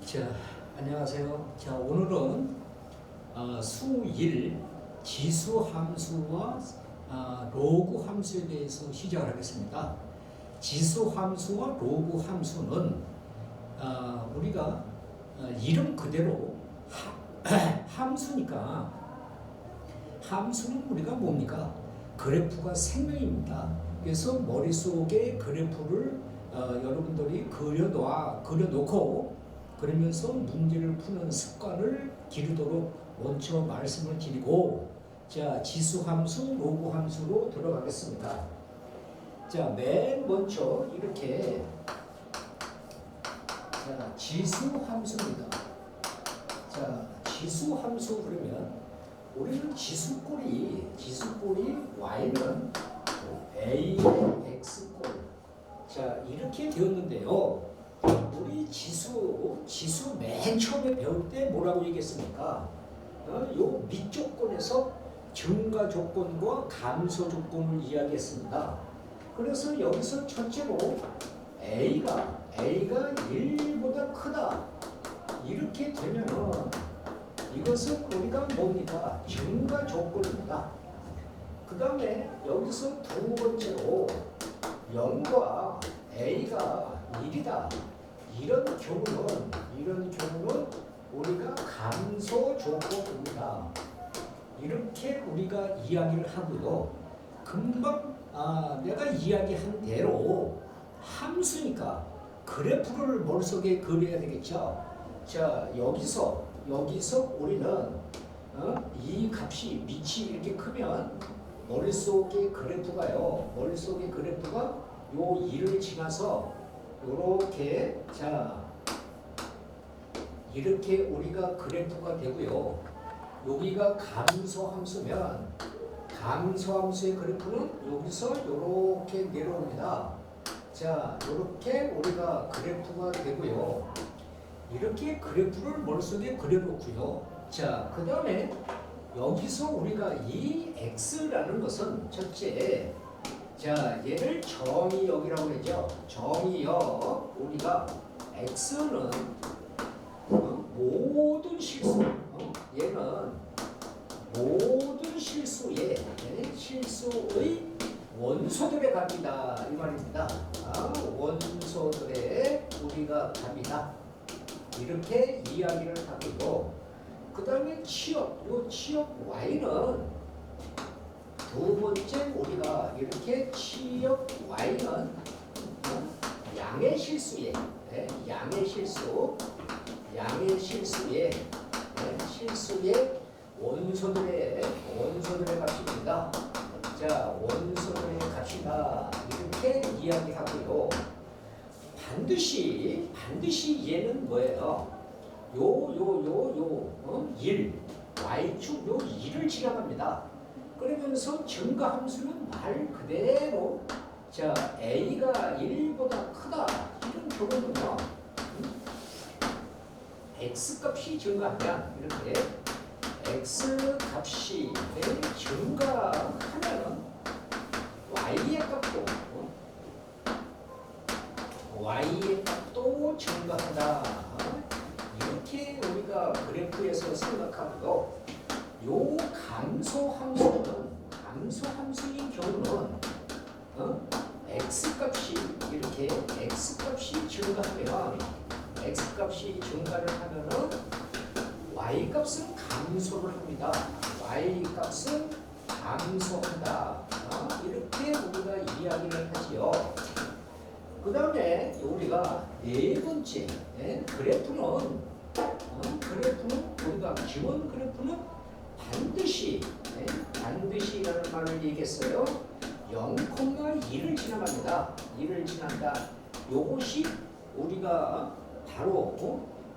자, 안녕하세요. 자, 오늘은 수1 지수 함수와 로그 함수에 대해서 시작을 하겠습니다. 지수 함수와 로그 함수는 우리가 이름 그대로 함수니까 함수는 우리가 뭡니까? 그래프가 생명입니다. 그래서 머릿속에 그래프를 여러분들이 그려놓고 그러면서 문제를 푸는 습관을 기르도록 먼저 말씀을 드리고, 자, 지수함수, 로그함수로 들어가겠습니다. 자, 맨 먼저 이렇게 지수함수입니다. 자, 지수함수 그러면 우리는 지수꼴이 y는 a, x꼴, 자, 이렇게 되었는데요. 우리 지수 맨 처음에 배울 때 뭐라고 얘기했습니까? 요 밑조건에서 증가 조건과 감소 조건을 이야기했습니다. 그래서 여기서 첫째로 A가 1보다 크다. 이렇게 되면은 이것은 우리가 뭡니까? 증가 조건입니다. 그 다음에 여기서 두 번째로 0과 A가 1이다. 이런 경우는 우리가 감소 조건입니다. 이렇게 우리가 이야기를 하고요. 금방 내가 이야기한 대로 함수니까 그래프를 머릿속에 그려야 되겠죠. 자, 여기서 우리는 이 값이 밑이 이렇게 크면 머릿속의 그래프가 요 2를 지나서 요렇게, 자, 이렇게 우리가 그래프가 되고요. 여기가 감소함수면 감소함수의 그래프는 여기서 요렇게 내려옵니다. 자, 요렇게 우리가 그래프가 되고요. 이렇게 그래프를 머릿속에 그려놓고요. 자, 그 다음에 여기서 우리가 이 x라는 것은 첫째, 자, 얘를 정의역이라고 하죠. 정의역, 우리가 x는 모든 실수, 얘는 모든 실수의 원소들의 값이다, 이 말입니다. 원소들의 우리가 값이다. 이렇게 이야기를 하고요. 그 다음에 취업 y는 두 번째 우리가 이렇게 취업 y는 양의 실수의 원소들의 값입니다. 자, 원소들의 값이다. 이렇게 이야기하고요. 반드시 얘는 뭐예요? y축 요 2를 지나갑니다. 그러면서 증가함수는 말 그대로, 자, a가 1보다 크다. 이런 경우는요, x값이 증가하면 이렇게 x값이 증가하면 y의 값도 증가한다. 이렇게 우리가 그래프에서 생각하고요. 요 감소함수인 경우는 x값이 증가를 하면은 y값은 감소를 합니다. y값은 감소한다. 이렇게 우리가 이야기를 하지요. 그 다음에 우리가 네 번째 그래프는 우리가 기본 그래프는 반드시라는 말을 얘기했어요. 0,2를 지나갑니다. 2를 지난다. 요것이 우리가 바로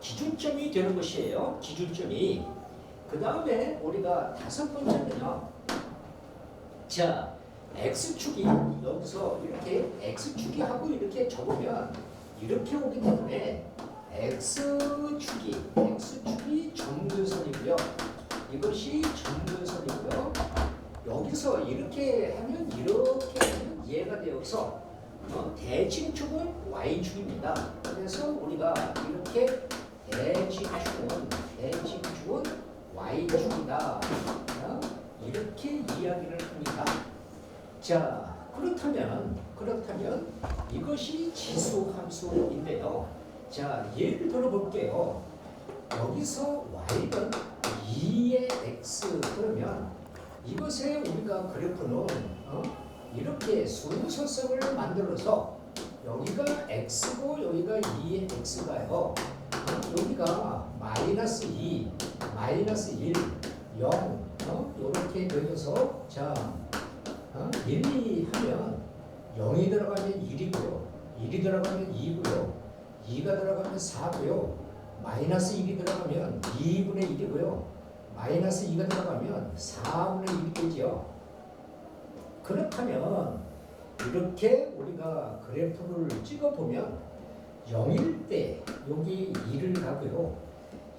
기준점이 되는 것이에요. 기준점이. 그 다음에 우리가 다섯 번째는요. 자, x축이 여기서 이렇게 x축이 하고 이렇게 적으면 이렇게 오기 때문에 x축이 점근선이고요. 이것이 점근선이고요. 여기서 이렇게 하면 얘가 되어서 대칭축은 y축입니다. 그래서 우리가 이렇게 대칭축은 y축이다. 이렇게 이야기를 합니다. 자, 그렇다면 이것이 지수함수인데요. 자, 예를 들어 볼게요. 여기서 y는 2의 x 그러면 이것에 우리가 그래프는 이렇게 순서성을 만들어서 여기가 x고 여기가 2의 x가요. 여기가 마이너스 2, 마이너스 1, 0 이렇게 되어서 자 1, 2 하면 0이 들어가면 1이고요. 1이 들어가면 2고요. 2가 들어가면 4고요. 마이너스 1이 들어가면 2분의 1이고요. 마이너스 2가 들어가면 4분의 1이 되죠. 그렇다면 이렇게 우리가 그래프를 찍어보면 0일 때 여기 2를 가고요.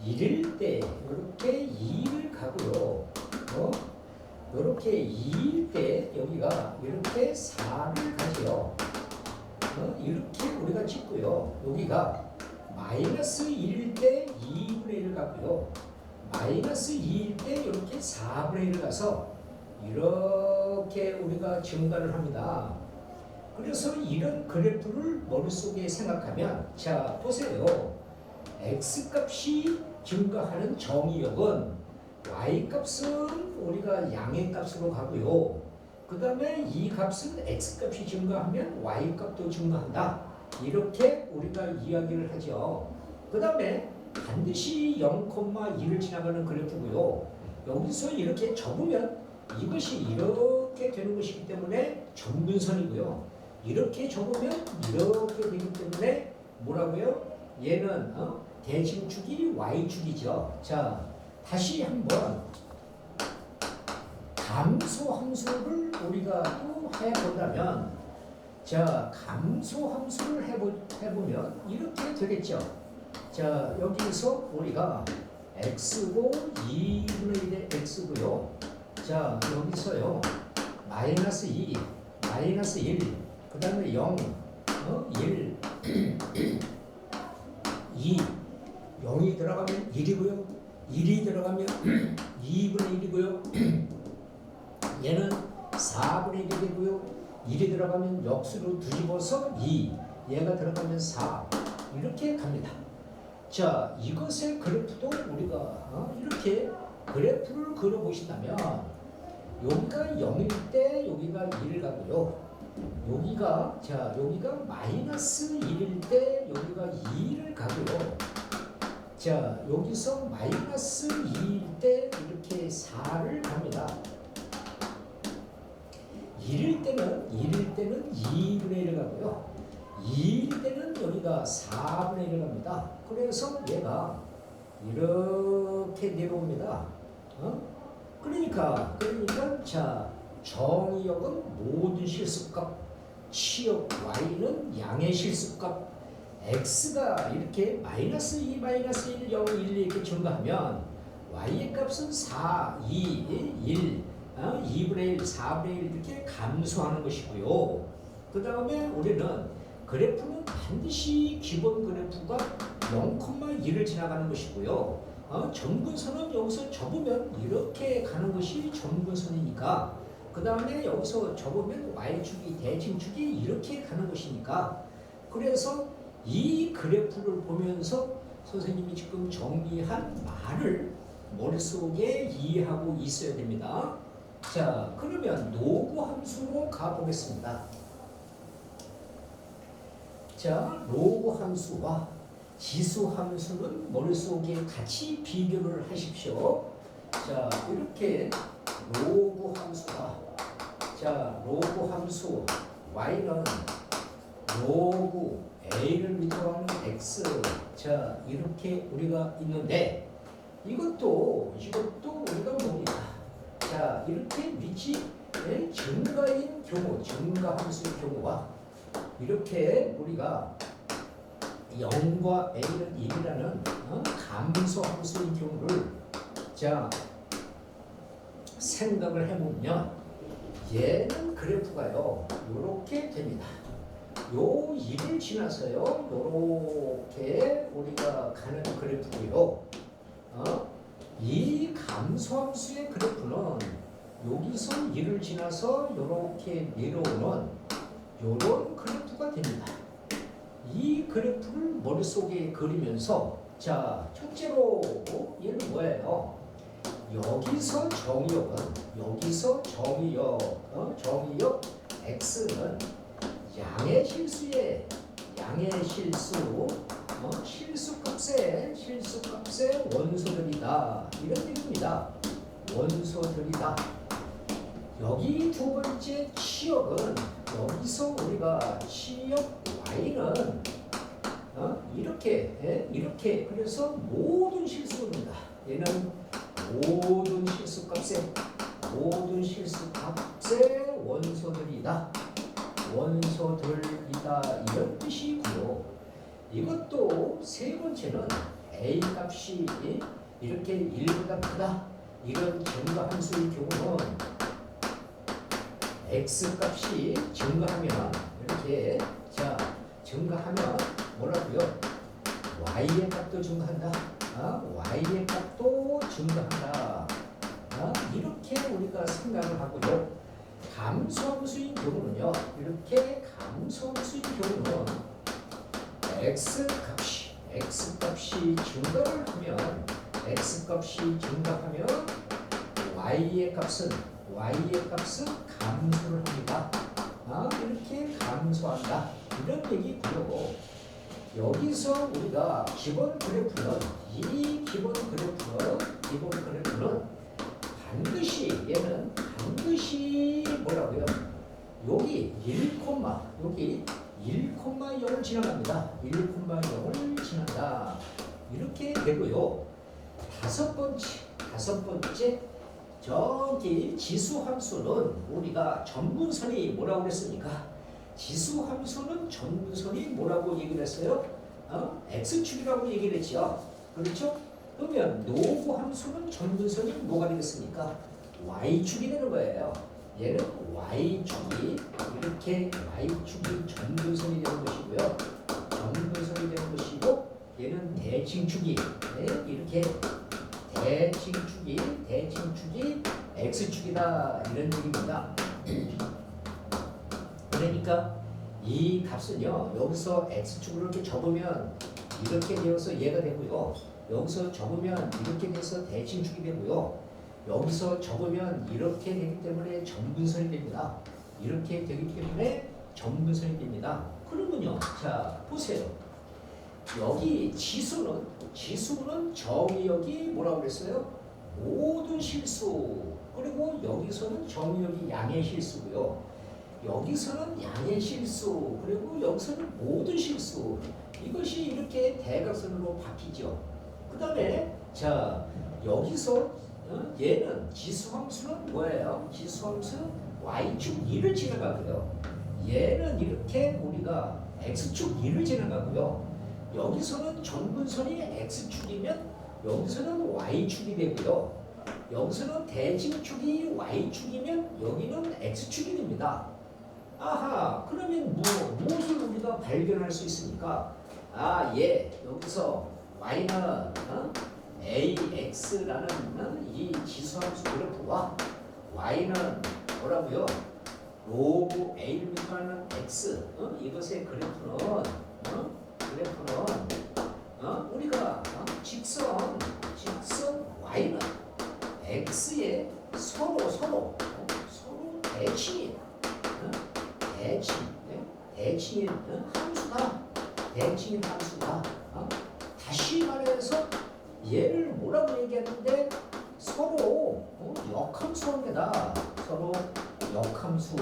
1일 때 이렇게 2를 가고요. 이렇게 2일 때 여기가 이렇게 4를 가죠. 이렇게 우리가 찍고요. 여기가 마이너스 1일 때 2분의 1을 가고요. 마이너스 2일 때 이렇게 4분의 1을 가서 이렇게 우리가 증가를 합니다. 그래서 이런 그래프를 머릿속에 생각하면 자 보세요. x값이 증가하는 정의역은 y값은 우리가 양의 값으로 가고요. 그 다음에 이 값은 x값이 증가하면 y값도 증가한다. 이렇게 우리가 이야기를 하죠. 그 다음에 반드시 0,1을 지나가는 그래프고요. 여기서 이렇게 접으면 이것이 이렇게 되는 것이기 때문에 점근선이고요. 이렇게 접으면 이렇게 되기 때문에 뭐라고요? 얘는 대칭축이 y축이죠. 자, 다시 한번 감소함수를 우리가 또 해본다면 자, 감소함수를 해보면 이렇게 되겠죠. 자, 여기서 우리가 x고 2분의 1의 x고요. 자, 여기서요. 마이너스 2, 마이너스 1, 그 다음에 0, 1, 2, 0이 들어가면 1이고요. 1이 들어가면 2분의 1이고요. 얘는 4분의 1이 되고요. 1이 들어가면 역수로 뒤집어서 2, 얘가 들어가면 4 이렇게 갑니다. 자, 이것의 그래프도 우리가 이렇게 그래프를 그려보신다면 여기가 0일 때 여기가 1을 가고요. 여기가 마이너스 1일 때 여기가 2를 가고요. 자, 여기서 마이너스 2일 때 이렇게 4를 갑니다. 1일 때는 2분의 1을 가고요. 2일 때는 여기가 4분의 1을 갑니다. 그래서 얘가 이렇게 내려옵니다. 그러니까 자 정의역은 모든 실수값, 치역 y는 양의 실수값, x가 이렇게 마이너스 2, 마이너스 1, 0, 1 이렇게 증가하면 y의 값은 4, 2, 1, 2분의 1, 4분의 1 이렇게 감소하는 것이고요. 그 다음에 우리는 그래프는 반드시 기본 그래프가 0,1을 지나가는 것이고요. 점근선은 여기서 접으면 이렇게 가는 것이 점근선이니까 그 다음에 여기서 접으면 y축이 대칭축이 이렇게 가는 것이니까 그래서 이 그래프를 보면서 선생님이 지금 정리한 말을 머릿속에 이해하고 있어야 됩니다. 자, 그러면 로그 함수로 가보겠습니다. 자, 로그 함수와 지수 함수는 머릿속에 같이 비교를 하십시오. 자, 이렇게 로그 함수가 로그 함수 y는 로그 a를 밑으로 하는 x 자, 이렇게 우리가 있는데 이것도 우리가 봅니다. 자, 이렇게 밑이 증가인 경우, 증가 함수의 경우와 이렇게 우리가 0과 a는 1이라는 감소 함수인 경우를 자 생각을 해보면 얘는 그래프가요 이렇게 됩니다. 요 2를 지나서요. 요렇게 우리가 가는 그래프고요. 이 감소함수의 그래프는 여기서 2를 지나서 요렇게 내려오는 요런 그래프가 됩니다. 이 그래프를 머릿속에 그리면서 자, 첫째로 얘는 뭐예요? 여기서 정의역 x는 양의 실수의 실수값의 원소들이다. 이런 얘기입니다. 원소들이다. 여기 두 번째 치역은 여기서 우리가 치역 y는 이렇게 그래서 모든 실수입니다. 얘는 모든 실수값의 원소들이다. 이런 뜻이고요. 이것도 세 번째는 a 값이 이렇게 1보다 크다. 이런 증가함수의 경우는 x 값이 증가하면 이렇게 증가하면 뭐라고요? y의 값도 증가한다. y의 값도 증가한다. 이렇게 우리가 생각을 하고요. 감소함수인 경우는요. 이렇게 감소함수인 경우는 x 값이 증가하면 y의 값은 감소를 합니다. 이렇게 감소한다. 이런 얘기고요. 여기서 우리가 기본 그래프는 반드시 뭐라고요? 여기 1,0을 지나갑니다. 1,0을 지난다. 이렇게 되고요. 다섯 번째 저기 지수함수는 우리가 전분선이 뭐라고 그랬습니까? 지수함수는 전분선이 뭐라고 얘기를 했어요? x축이라고 얘기를 했죠. 그렇죠? 그러면 노구함수는 전분선이 뭐가 되겠습니까? y축이 되는 거예요. 얘는 y축이 전분선이 되는 것이고요. 얘는 대칭축이 이렇게 대칭축이 x축이다. 이런 얘기입니다. 그러니까 이 값은요. 여기서 x축으로 이렇게 접으면 이렇게 되어서 얘가 되고요. 여기서 접으면 이렇게 돼서 대칭축이 되고요. 여기서 접으면 이렇게 되기 때문에 전분선이 됩니다. 이렇게 되기 때문에 전분선이 됩니다. 그러면요. 자, 보세요. 여기 지수는 정의역이 뭐라고 그랬어요? 모든 실수. 그리고 여기서는 정의역이 양의 실수고요. 여기서는 양의 실수. 그리고 여기서는 모든 실수. 이것이 이렇게 대각선으로 바뀌죠. 그 다음에 자, 여기서 얘는 지수함수는 뭐예요? 지수함수는 y축 2를 지나가고요. 얘는 이렇게 우리가 x축 2를 지나가고요. 여기서는 전분선이 x축이면 여기서는 y축이 되고요. 여기서는 대칭축이 y축이면 여기는 x축이 됩니다. 아하, 그러면 무엇을 우리가 발견할 수 있습니까? 여기서 y는 ax라는 이 지수함수 그래프와 y는 뭐라고요? 로그 a를 x 이것의 그래프는 우리가 직선 y는 x의 서로 대칭인 함수다. 다시 말해서 얘를 뭐라고 얘기하는데 서로 역함수입니다. 서로 역함수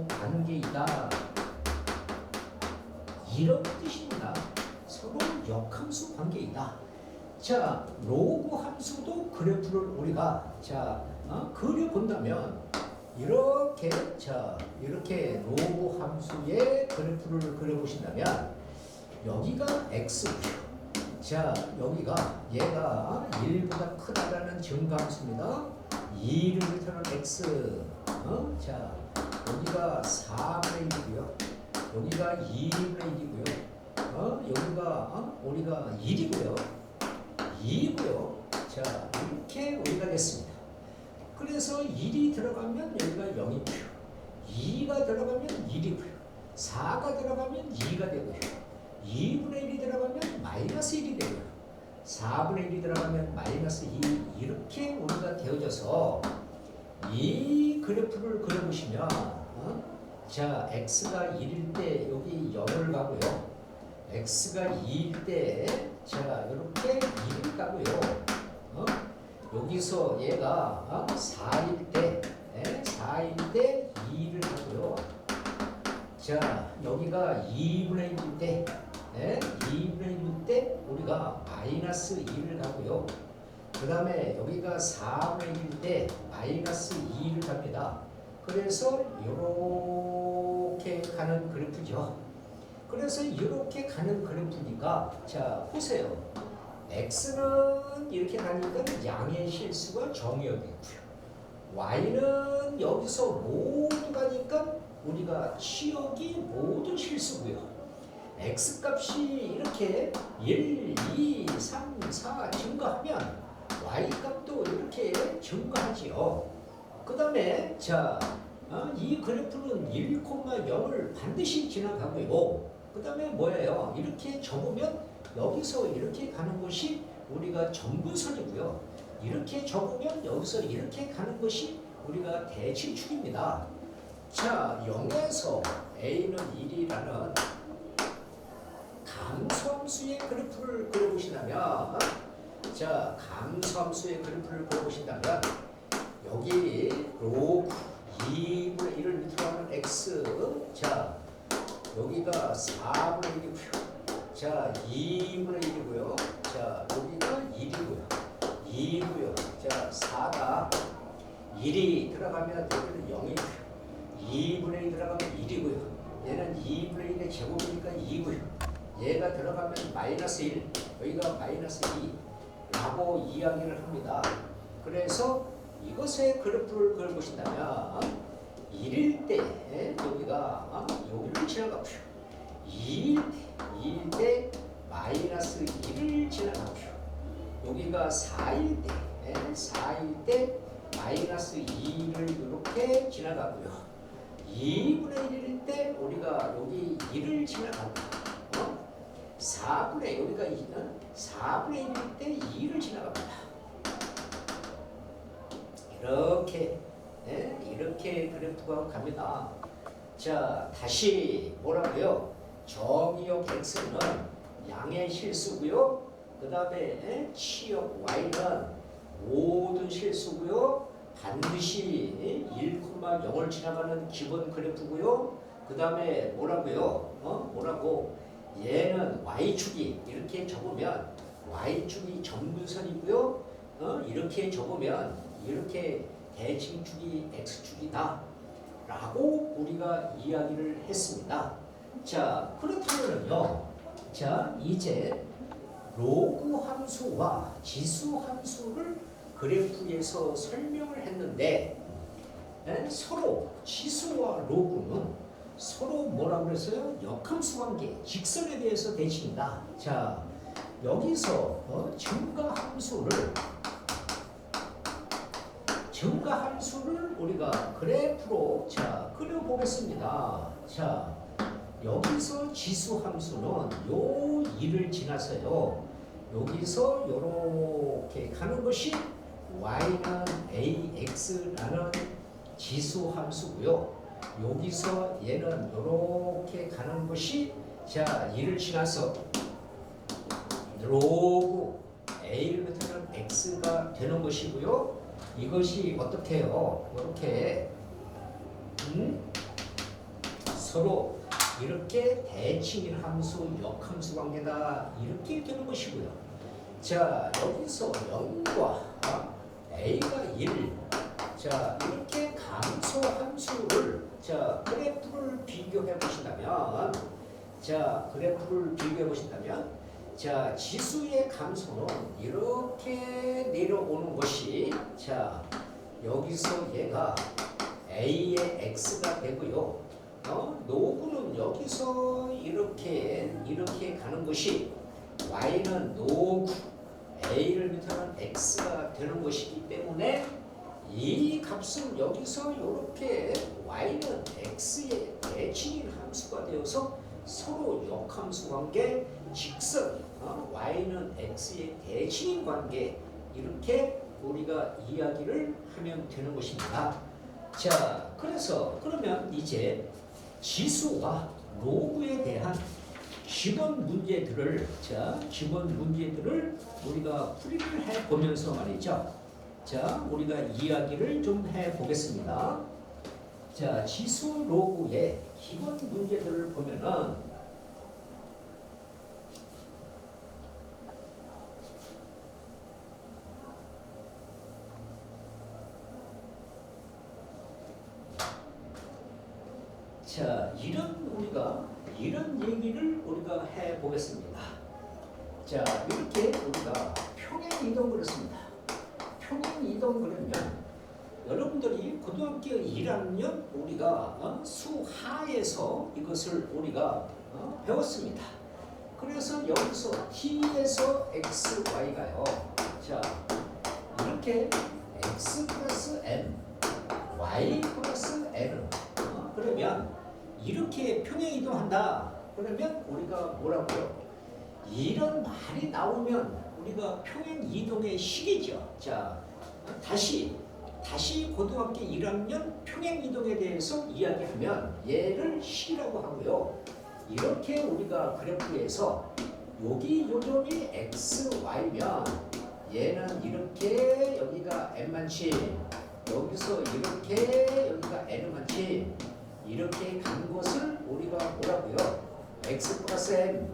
관계이다. 이런 뜻입니다. 서로 역함수 관계이다. 자, 로그 함수도 그래프를 우리가 그려본다면 이렇게 로그 함수의 그래프를 그려보신다면 여기가 x고요. 자, 여기가 얘가 1보다 크다라는 증가함수입니다. 2를 뜻하는 x. 자, 여기가 4분의 1이고요. 여기가 2분의 1이고요. 여기가 우리가 1이고요. 2이고요. 자, 이렇게 우리가 됐습니다. 그래서 1이 들어가면 여기가 0이고요. 2가 들어가면 1이고요. 4가 들어가면 2가 되고요. 2분의 1이 들어가면 마이너스 1이 되고요. 4분의 1이 들어가면 마이너스 2 이렇게 우리가 되어져서 이 그래프를 그려보시면 자 x가 1일 때 여기 0을 가고요. x가 2일 때 자 이렇게 1을 가고요. 여기서 얘가 4일 때 4일 때 2를 하고요. 자 여기가 2분의 1일 때 2분의 1일 때 우리가 마이너스 2를 가고요. 그 다음에 여기가 4분의 1일 때 마이너스 2를 갑니다. 그래서 이렇게 가는 그래프죠. 그래서 이렇게 가는 그래프니까 자 보세요. x는 이렇게 가니까 양의 실수가 정의역이고요. y는 여기서 모두 가니까 우리가 치역이 모두 실수고요. x 값이 이렇게 1, 2, 3, 4 증가하면 y 값도 이렇게 증가하지요. 그 다음에 자, 이 그래프는 1,0을 반드시 지나가고요. 그 다음에 뭐예요? 이렇게 접으면 여기서 이렇게 가는 것이 우리가 점근선이고요. 이렇게 접으면 여기서 이렇게 가는 것이 우리가 대칭축입니다. 자, 0에서 a는 1이라는 감소함수의 그래프를 그려보신다면 자, 감소함수의 그래프를 그려보신다면 여기 로그 2분의 1을 밑으로 하면 x 자 여기가 4분의 1이고요. 자 2분의 1이고요. 자 여기가 1이고요. 2고요. 자 4가 1이 들어가면 여기는 0이고요. 2분의 1 들어가면 1이고요. 얘는 2분의 1의 제곱이니까 2고요. 얘가 들어가면 마이너스 1 여기가 마이너스 2 라고 이야기를 합니다. 그래서 이것의 그래프를 그려보신다면 1일 때 여기가 여기를 지나가고요. 2일 때 마이너스 1을 지나가고요. 여기가 4일 때 마이너스 2를 이렇게 지나가고요. 2분의 1일 때 우리가 여기 1을 지나가고요. 4분의 여기가 4분의 1일 때 2를 지나갑니다. 이렇게 그래프가 갑니다. 자, 다시 뭐라고요? 정의역 x는 양의 실수고요. 그 다음에 치역 y는 모든 실수고요. 반드시 1,0을 지나가는 기본 그래프고요. 그 다음에 뭐라고요? 뭐라고? 얘는 y축이 이렇게 접으면 y축이 점근선이고요. 이렇게 접으면 이렇게 대칭축이 x축이다 라고 우리가 이야기를 했습니다. 자 그렇다면요, 자 이제 로그 함수와 지수 함수를 그래프에서 설명을 했는데 서로 지수와 로그는 서로 뭐라고 그랬어요? 역함수 관계, 직선에 대해서 대칭이다. 자 여기서 증가함수를 우리가 그래프로 자 그려보겠습니다. 자 여기서 지수함수는 요 2를 지나서요. 여기서 요렇게 가는 것이 y는 ax라는 지수함수고요. 여기서 얘는 요렇게 가는 것이 자 2를 지나서 로그 a를 밑에는 x가 되는 것이고요. 이것이 어떻게 해요? 이렇게 서로 이렇게 대칭일 함수, 역함수 관계다 이렇게 되는 것이고요. 자 여기서 0과 a가 1 자 이렇게 감소 함수를 자 그래프를 비교해 보신다면 자 지수의 감소는 이렇게 내려오는 것이 자 여기서 얘가 A의 X가 되고요. 노구는 여기서 이렇게 가는 것이 Y는 노구 A를 밑으로는 X가 되는 것이기 때문에 이 값은 여기서 이렇게 Y는 X의 대칭인 함수가 되어서 서로 역함수 관계, 직선 Y는 X의 대칭인 관계 이렇게 우리가 이야기를 하면 되는 것입니다. 자, 그러면 이제 지수와 로그에 대한 기본 문제들을 우리가 풀이를 해 보면서 말이죠. 자, 우리가 이야기를 좀 해 보겠습니다. 자, 지수 로그의 기본 문제들을 보면은 자, 이런 얘기를 우리가 해 보겠습니다. 자, 이렇게 우리가 평행 이동 그렸습니다. 평행 이동 그리면 여러분들이 고등학교 1학년 우리가 수하에서 이것을 우리가 배웠습니다. 그래서 여기서 t에서 x, y가요. 자, 이렇게 x 플러스 n, y 플러스 n. 그러면 이렇게 평행 이동한다. 그러면 우리가 뭐라고요? 이런 말이 나오면 우리가 평행 이동의 식이죠. 자, 다시 고등학교 1학년 평행 이동에 대해서 이야기하면 얘를 식이라고 하고요. 이렇게 우리가 그래프에서 여기 요점이 x, y면 얘는 이렇게 여기가 n만치, 여기서 이렇게 여기가 n만치 이렇게 간 것을 우리가 뭐라고요? x 플러스 n,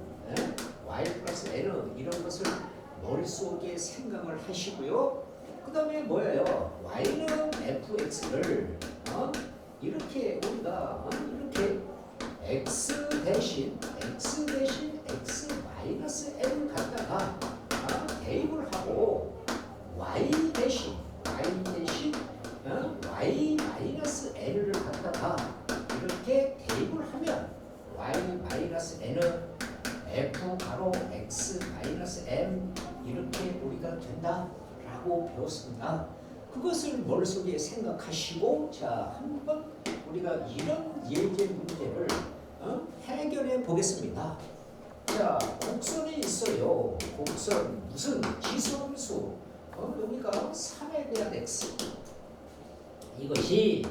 y 플러스 n 이런 것을 머릿속에 생각을 하시고요. 그 다음에 뭐예요? y는 fx를 이렇게 우리가 이렇게 x 대신 x 마이너스 n 갖다가 대입을 하고 y 대신 y 마이너스 n을 갖다가 이렇게 대입을 하면 y 마이너스 n은 f 바로 x 마이너스 m 이렇게 우리가 된다라고 배웠습니다. 그것을 머릿속에 생각하시고 자, 한번 우리가 이런 예제 문제를 해결해 보겠습니다. 자, 곡선이 있어요. 곡선 무슨 지수함수 여기가 3에 대한 x 이것이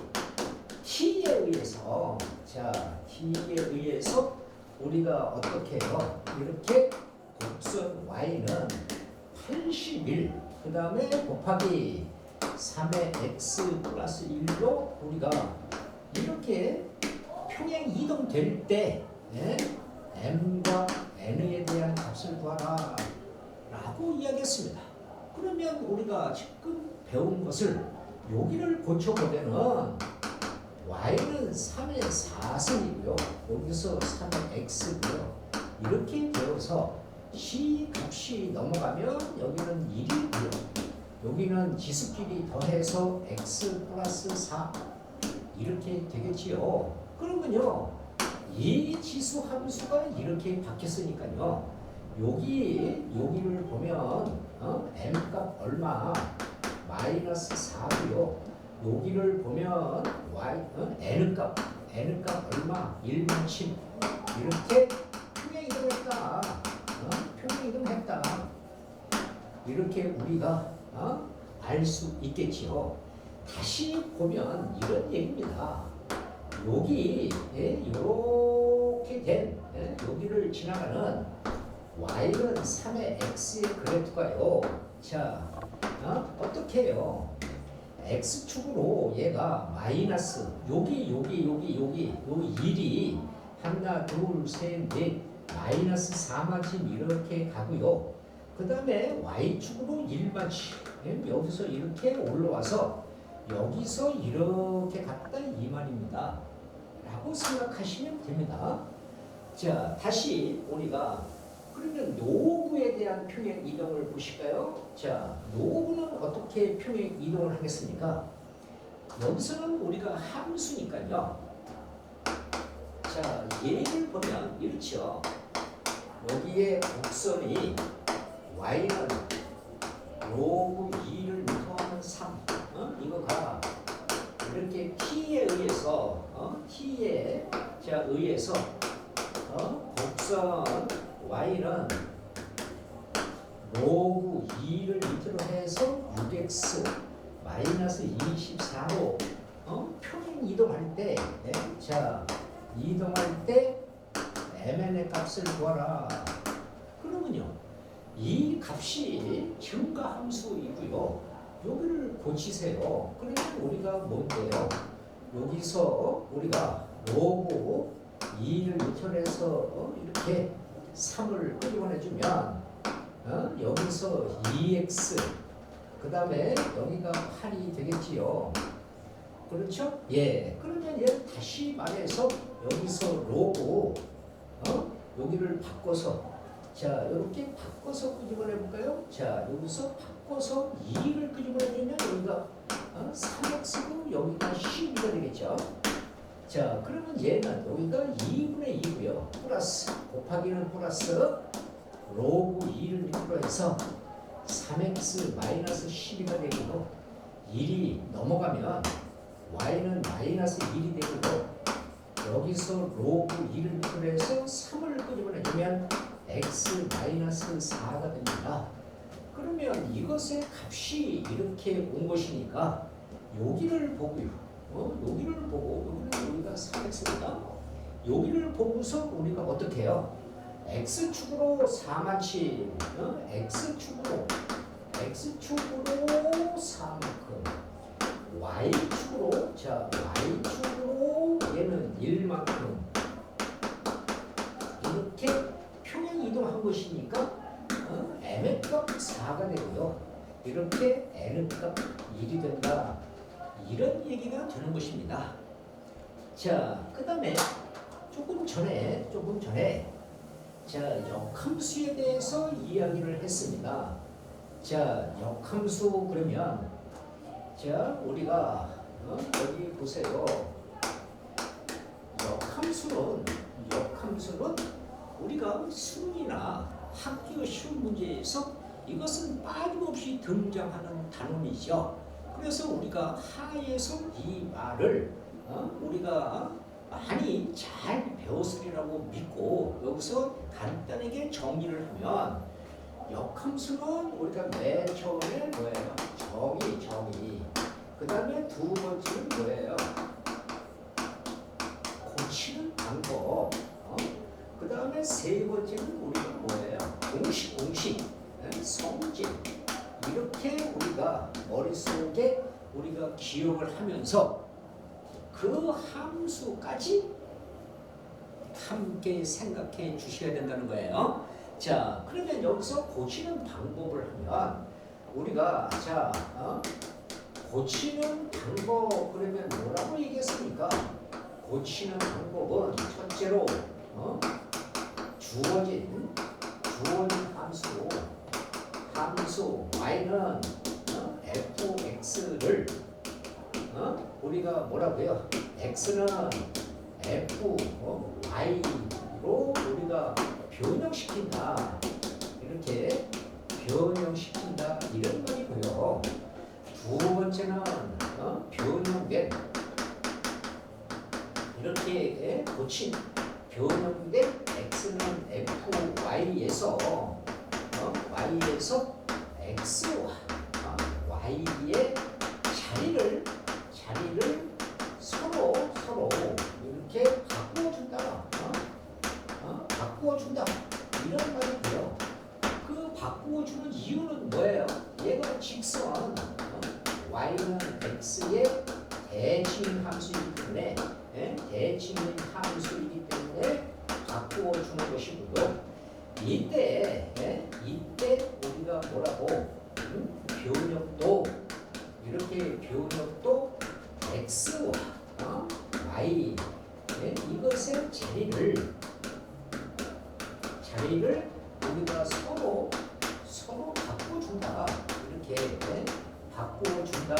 t에 의해서 t에 의해서 우리가 어떻게 해요? 이렇게 곡선 y는 81 그 다음에 곱하기 3의 x 플러스 1로 우리가 이렇게 평행 이동될 때 m과 n에 대한 값을 구하라 라고 이야기했습니다. 그러면 우리가 지금 배운 것을 여기를 고쳐보면은 y는 3의 4승이고요. 여기서 3의 x고요. 이렇게 되어서 c 값이 넘어가면 여기는 1이고요. 여기는 지수끼리 더해서 x 플러스 4 이렇게 되겠지요. 그러면요. 이 지수 함수가 이렇게 바뀌었으니까요. 여기를 보면 m값 얼마? 마이너스 4고요. 여기를 보면 n값 얼마? 1만치 이렇게 평행 이동했다. 평행 이동했다. 이렇게 우리가 알 수 있겠지요. 다시 보면 이런 얘기입니다. 여기 이렇게 된 여기를 지나가는 y는 3의 x의 그래프가요. 자, 어떻게 해요? x축으로 얘가 마이너스 여기 1이 하나 둘셋넷 마이너스 4만큼 이렇게 가고요. 그 다음에 y축으로 1만큼 여기서 이렇게 올라와서 여기서 이렇게 갔다 이 말입니다. 라고 생각하시면 됩니다. 자, 다시 우리가 그러면 노구에 대한 평행 이동을 보실까요? 자, 노구는 어떻게 평행 이동을 하겠습니까? 여기서는 우리가 함수니까요. 자, 얘를 보면 이렇죠. 여기에 곡선이 y는 로그 2를 더하면 3. 이거가 이렇게 t에 의해서 곡선 y는 로그 2를 밑으로 해서 6x 마이너스 24로 평행 이동할 때, 자 이동할 때 mn의 값을 구하라. 그러면요, 이 값이 증가함수이고요. 여기를 고치세요. 그러면 우리가 뭔데요? 여기서 우리가 로그 2를 밑으로 해서 이렇게 3을 끄집어내주면 여기서 2x 그 다음에 여기가 8이 되겠지요. 그렇죠? 예. 그러면 얘 다시 말해서 여기서 로고 여기를 바꿔서 자 이렇게 바꿔서 끄집어내 볼까요? 자 여기서 바꿔서 2를 끄집어내 주면 여기가 3x고 여기가 12가 되겠죠. 자 그러면 얘는 여기가 2분의 2고요. 플러스 곱하기는 플러스 로그 2를 밑으로 해서 3x 마이너스 12가 되고 1이 넘어가면 y는 마이너스 1이 되고 여기서 로그 2를 밑으로 해서 3을 끄집어내주면 x 마이너스 4가 됩니다. 그러면 이것의 값이 이렇게 온 것이니까 여기를 보고요. 여기를 보고 여기가 3x입니다. 여기를 보고서 우리가 어떻게 해요? x축으로 4만치 x축으로 4만큼 y축으로 자 y축으로 얘는 1만큼 이렇게 평행 이동한 것이니까 m의 값 4가 되고요. 이렇게 n의 값 1이 된다. 이런 얘기가 되는 것입니다. 자, 그 다음에 조금 전에 자, 역함수에 대해서 이야기를 했습니다. 자, 역함수 그러면 자, 우리가 여기 보세요. 역함수는 우리가 수능이나 학교 시험 문제에서 이것은 빠짐없이 등장하는 단원이죠. 그래서 우리가 하에서 이 말을 우리가 많이 잘 배웠으리라고 믿고 여기서 간단하게 정리를 하면 역함수는 우리가 맨 처음에 뭐예요? 정의. 그 다음에 두 번째는 뭐예요? 고치는 방법. 그 다음에 세 번째는 우리가 뭐예요? 공식, 성질. 이렇게 우리가 머릿속에 우리가 기억을 하면서 그 함수까지 함께 생각해 주셔야 된다는 거예요. 자, 그러면 여기서 고치는 방법을 하면 우리가 자, 고치는 방법 그러면 뭐라고 얘기했습니까? 고치는 방법은 첫째로 주어진 함수 y는 fx를 우리가 뭐라고요? x는 f y로 우리가 변형시킨다. 이렇게 변형시킨다. 이런 말이고요. 두 번째는 변형된 이렇게 고친 변형된 x는 fy에서 y에서 x와 y의 자리를 서로 이렇게 바꾸어준다. 이런 말이고요. 그 바꾸어주는 이유는 뭐예요? 얘가 직선 y는 x의 대칭 함수이기 때문에 바꾸어주는 것이고요. 이때 우리가 뭐라고 변형도 x와 y 이것의 자리를 우리가 서로 바꿔준다. 이렇게 바꿔준다.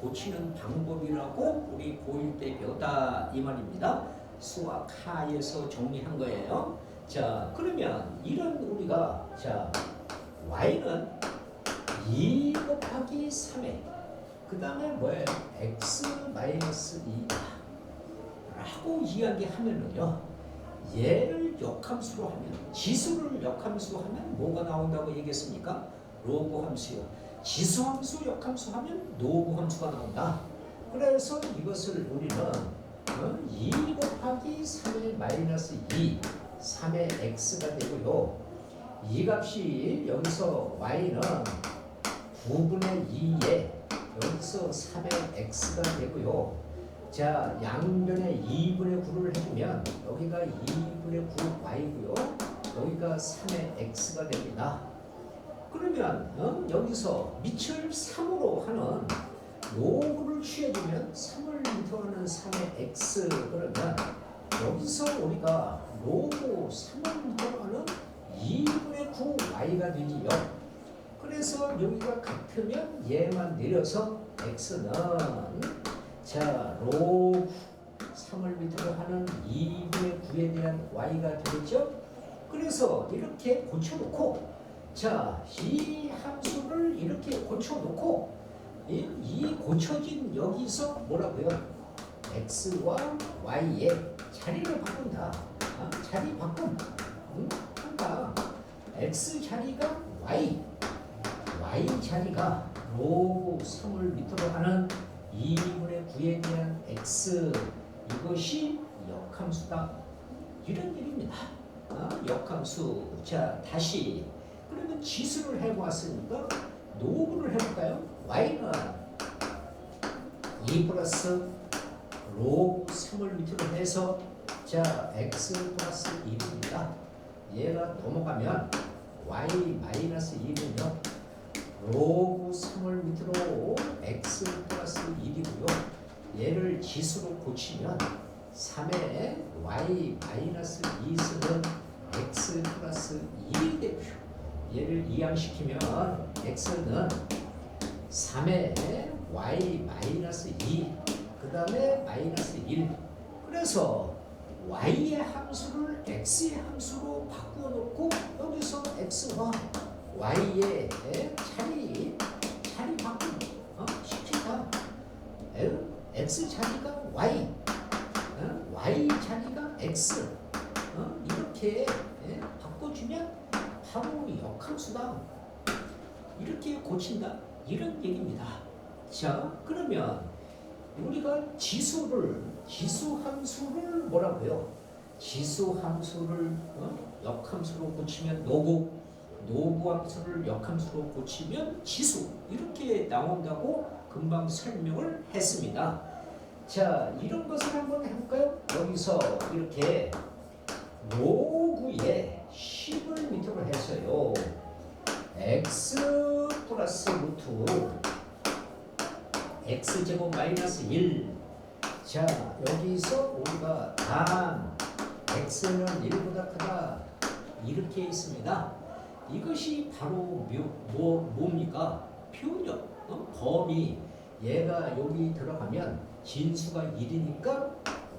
고치는 방법이라고 우리 고1 때 배웠다 이 말입니다. 수학 하에서 정리한 거예요. 자, 그러면 이런 우리가 자 y는 2 곱하기 3에 그 다음에 뭐예요? x 마이너스 2 라고 이야기하면은요, 얘를 역함수로 하면, 지수를 역함수로 하면 뭐가 나온다고 얘기했습니까? 로그 함수요. 지수함수 역함수 하면 노구 함수가 나온다. 그래서 이것을 우리는 2 곱하기 3의 마이너스 2 3의 x가 되고요, 이 값이 여기서 y는 9분의 2에 여기서 3의 x가 되고요. 자, 양변에 2분의 9를 해주면 여기가 2분의 9 y고요, 여기가 3의 x가 됩니다. 그러면 여기서 밑을 3으로 하는 로그를 취해주면 3을 밑으로는 3의 x, 그러면 여기서 우리가 로그 3을 밑으로 하는 2분의 9 y가 되지요. 그래서 여기가 같으면 얘만 내려서 x는 자 로그 3을 밑으로 하는 2분의 9에 대한 y가 되겠죠. 그래서 이렇게 고쳐놓고, 자, 이 함수를 이렇게 고쳐놓고 이 고쳐진 여기서 뭐라고요? x와 y의 자리를 바꾼다. 자리 바꿈. 그러니까 x 자리가 y, y 자리가 로그 3을 밑으로 하는 2분의 9에 대한 x, 이것이 역함수다. 이런 일입니다. 역함수. 자, 다시 그러면 지수를 해보았으니까 노구를 해볼까요? y는 2 플러스 로그 3을 밑으로 해서 자 x 플러스 1입니다. 얘가 넘어가면 y 마이너스 1은요 로그 3을 밑으로 x 플러스 1이고요, 얘를 지수로 고치면 3의 y 마이너스 2승은 x 플러스 1이 되고요, 얘를 이항시키면 x는 3의 y 마이너스 2, 그 다음에 마이너스 1. 그래서 y의 함수를 x의 함수로 바꾸어 놓고 여기서 x와 y의 자리 바꾸기 시키다. x 자리가 y, y 자리가 x, 이렇게 바꿔주면 바로 역함수다. 이렇게 고친다. 이런 얘기입니다. 자, 그러면 우리가 지수함수를 뭐라고요? 지수함수를 역함수로 고치면 노구함수를 역함수로 고치면 지수, 이렇게 나온다고 금방 설명을 했습니다. 자, 이런 것을 한번 해볼까요? 여기서 이렇게 로그에 10을 밑으로 해서요, x 플러스 루트 x제곱 마이너스 1. 자, 여기서 우리가 단 x는 1보다 크다 이렇게 있습니다. 이것이 바로 뭡니까? 표현, 범위. 얘가 여기 들어가면 진수가 1이니까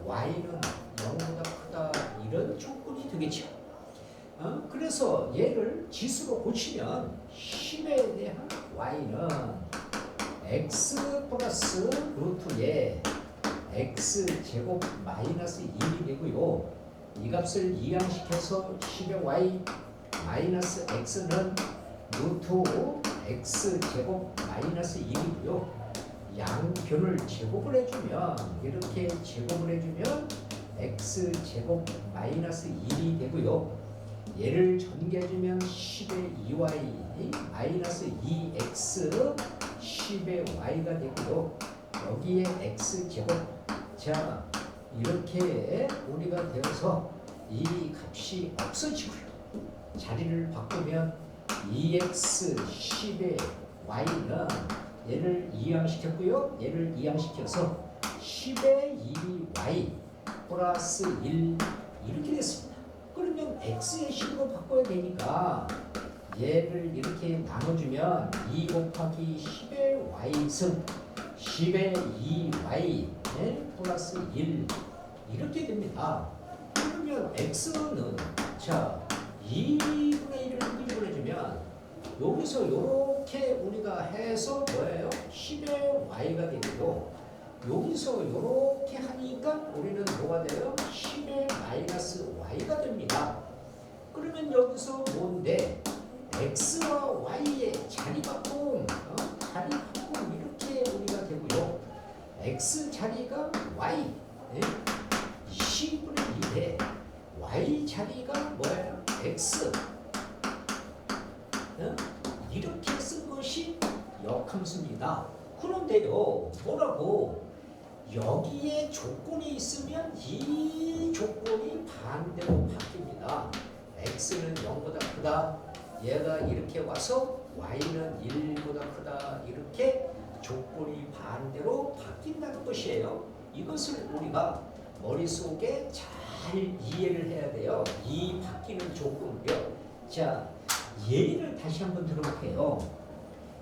y는 0보다 크다, 이런 조건이 되겠죠. 그래서 얘를 지수로 고치면 10에 대한 y는 x 플러스 루트에 x제곱 마이너스 1이 되고요, 이 값을 이항시켜서 10의 y 마이너스 x는 루트 x제곱 마이너스 1이고요, 양변을 제곱을 해주면 이렇게 제곱을 해주면 x제곱 마이너스 1이 되고요, 얘를 전개해주면 10의 2y 마이너스 2x 10의 y가 되고요, 여기에 x제곱. 자, 이렇게 우리가 되어서 이 값이 없어지고요, 자리를 바꾸면 2x 10의 y는 얘를 이항시켰고요, 얘를 이항시켜서 10의 2y 플러스 1 이렇게 됐습니다. 그러면 x의 식으로 바꿔야 되니까 얘를 이렇게 나눠주면 2 곱하기 10의 y승 10의 2y 플러스 1 이렇게 됩니다. 그러면 x는 자 2분의 1을 끄집어내주면 여기서 이렇게 우리가 해서 뭐예요? 10의 y가 되고요. 여기서 이렇게 하니까 우리는 뭐가 돼요? 10의 마이너스 y가 됩니다. 그러면 여기서 뭔데? x와 y의 자리 바꿈, 자리 바꿈 이렇게 우리가 되고요. x 자리가 y, 10분의 1에 y 자리가 뭐예요? x. 이렇게 쓴 것이 역함수입니다. 그런데요, 뭐라고? 여기에 조건이 있으면 이 조건이 반대로 바뀝니다. x는 0보다 크다. 얘가 이렇게 와서 y는 1보다 크다. 이렇게 조건이 반대로 바뀐다는 것이에요. 이것을 우리가 머릿속에 잘 이해를 해야 돼요. 이 바뀌는 조건을요. 자, 예를 다시 한번 들어볼게요.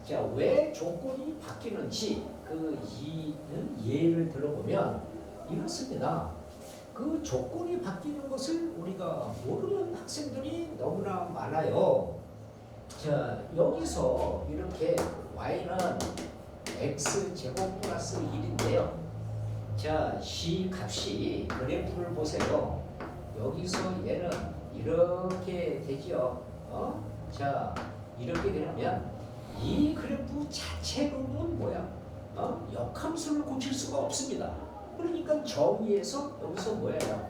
자, 왜 조건이 바뀌는지 그 예를 들어보면 이렇습니다. 그 조건이 바뀌는 것을 우리가 모르는 학생들이 너무나 많아요. 자, 여기서 이렇게 y는 x제곱 플러스 1인데요. 자, c 값이 그래프를 보세요. 여기서 얘는 이렇게 되죠. 자, 이렇게 되면 이 그래프 자체로는 뭐야? 역함수를 고칠 수가 없습니다. 그러니까 정의에서 여기서 뭐예요?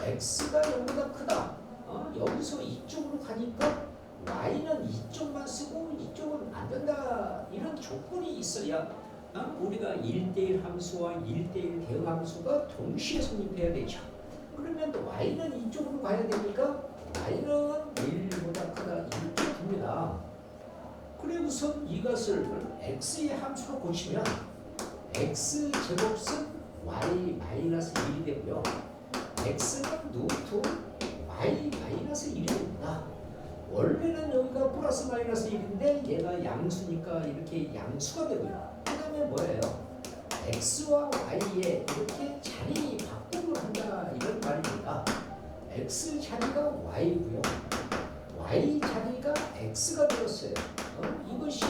x가 0보다 크다. 여기서 이쪽으로 가니까 y는 이쪽만 쓰고 이쪽은 안 된다. 이런 조건이 있어야 우리가 1대1 함수와 1대1 대응 함수가 동시에 성립해야 되죠. 그러면 y는 이쪽으로 가야 되니까 y는 1보다 크다. 이렇게 됩니다. 그래서 이것을 x의 함수로 고치면 x제곱은 y 마이너스 1이 되고요. x는 루트 y 마이너스 1이 됩니다. 원래는 여기가 플러스 마이너스 1인데 얘가 양수니까 이렇게 양수가 되고요. 그 다음에 뭐예요? x와 y에 이렇게 자리 바꿈을 한다 이런 말입니다. x 자리가 y고요. y 자리가 x가 되었어요. 이것이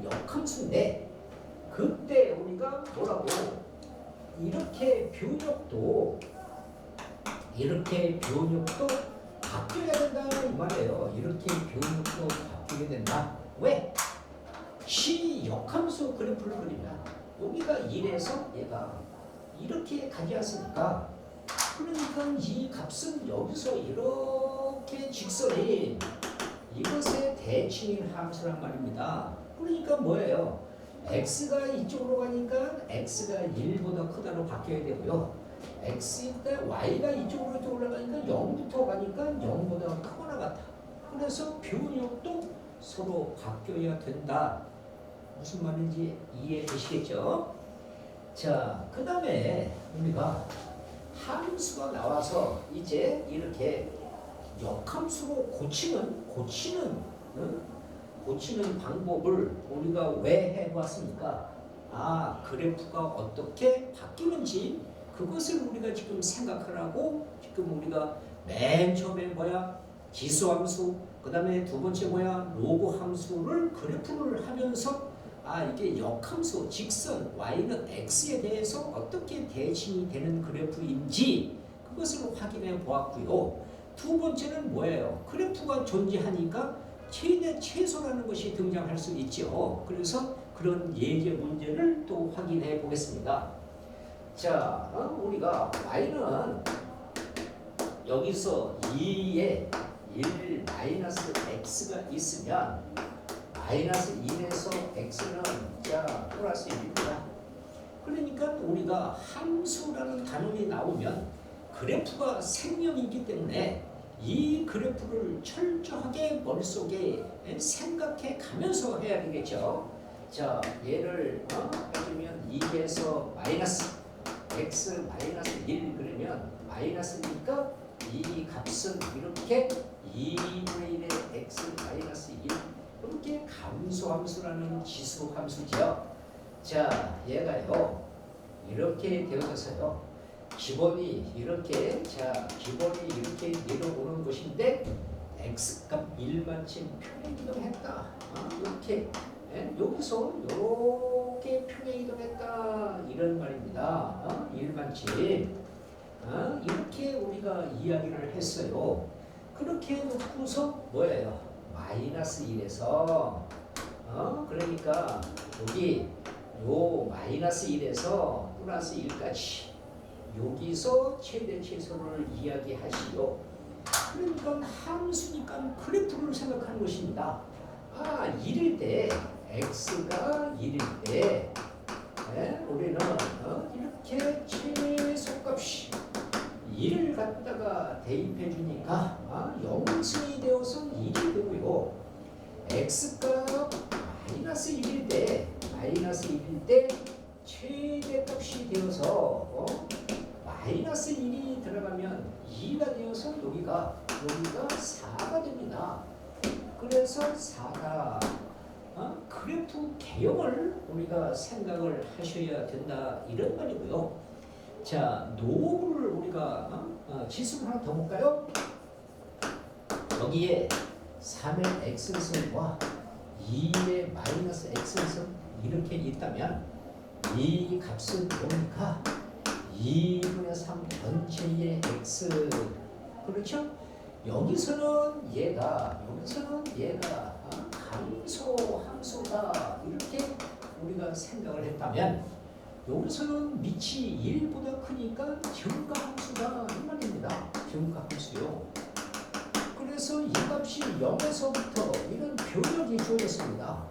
역함수인데 그때 우리가 뭐라고 이렇게 변형도 바뀌어야 된다 이 말이에요. 이렇게 변형도 바뀌게 된다. 왜? C 역함수 그래프를 그리면 여기가 1에서 얘가 이렇게 가지 않습니까? 그러니까 이 값은 여기서 이렇게 직선이 이것의 대칭인 함수란 말입니다. 그러니까 뭐예요? x가 이쪽으로 가니까 x가 1보다 크다로 바뀌어야 되고요. x인데 y가 이쪽으로 올라가니까 0부터 가니까 0보다 크거나 같아. 그래서 변형도 서로 바뀌어야 된다. 무슨 말인지 이해되시겠죠? 자, 그 다음에 우리가 함수가 나와서 이제 이렇게 역함수로 고치는 방법을 우리가 왜 해봤습니까? 그래프가 어떻게 바뀌는지 그것을 우리가 지금 생각하라고 지금 우리가 맨 처음에 뭐야? 지수함수, 그 다음에 두 번째 뭐야? 로그 함수를 그래프를 하면서 이게 역함수, 직선, y는 x에 대해서 어떻게 대칭이 되는 그래프인지 그것을 확인해 보았고요. 두 번째는 뭐예요? 그래프가 존재하니까 최대 최소라는 것이 등장할 수 있죠. 그래서 그런 예제 문제를 또 확인해 보겠습니다. 자, 우리가 y는 여기서 2에 1 마이너스 x가 있으면 마이너스 1에서 x는 플러스 1입니다. 그러니까 우리가 함수라는 단원이 나오면 그래프가 생명이기 때문에 이 그래프를 철저하게 머릿속에 생각해 가면서 해야 되겠죠. 자, 얘를 해주면 2에서 마이너스 x 마이너스 1 그러면 마이너스니까 이 값은 이렇게 2분의 1의 x 마이너스 1 이렇게 감소함수라는 지수함수죠. 자, 얘가요. 이렇게 되어져서요. 기본이 이렇게 내려오는 것인데 x값 1만큼 평행 이동했다. 이렇게 여기서 이렇게 평행 이동했다 이런 말입니다. 1만큼 이렇게 우리가 이야기를 했어요. 그렇게 놓고서 뭐예요? 마이너스 1에서 그러니까 여기 요 마이너스 1에서 플러스 1까지 여기서 최대 최소를 이야기하시오. 그러니까 함수니까 그래프를 생각하는 것입니다. 1일 때 x가 1일 때 우리는 이렇게 최소값이 1을 갖다가 대입해 주니까 0승이 되어서 1이 되고요. x가 마이너스 1일 때 최대값이 되어서 마이너스 1이 들어가면 2가 되어서 여기가 4가 됩니다. 그래서 4가 그래프 개형을 우리가 생각을 하셔야 된다 이런 말이고요. 자, 노브를 우리가 지수를 하나 더 볼까요? 여기에 3의 x승과 2의 마이너스 x승 이렇게 있다면 이 값은 뭡니까? 2분의 3 전체의 x. 그렇죠? 여기서는 얘가 함수다 이렇게 우리가 생각을 했다면 여기서는 밑이 1보다 크니까 증가함수다 이 말입니다. 증가함수요. 그래서 이 값이 0에서부터 이런 변력이 주어졌습니다.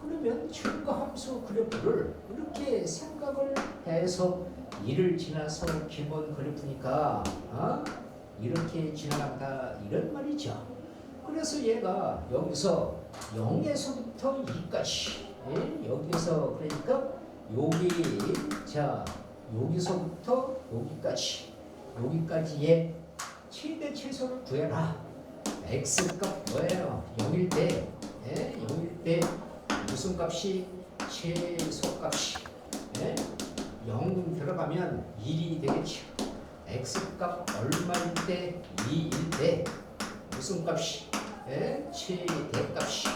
그러면 증가함수 그래프를 이렇게 생각을 해서 1을 지나서 기본 그래프니까 이렇게 지나간다 이런 말이죠. 그래서 얘가 여기서 0에서부터 2까지 여기서 그러니까 여기서부터 여기까지의 최대 최소를 구해라. x값 뭐예요? 0일 때 무슨 값이 최소값이 0 들어가면 1이 되겠죠. x값 얼마일 때 2일 때 무슨 값이 최대값이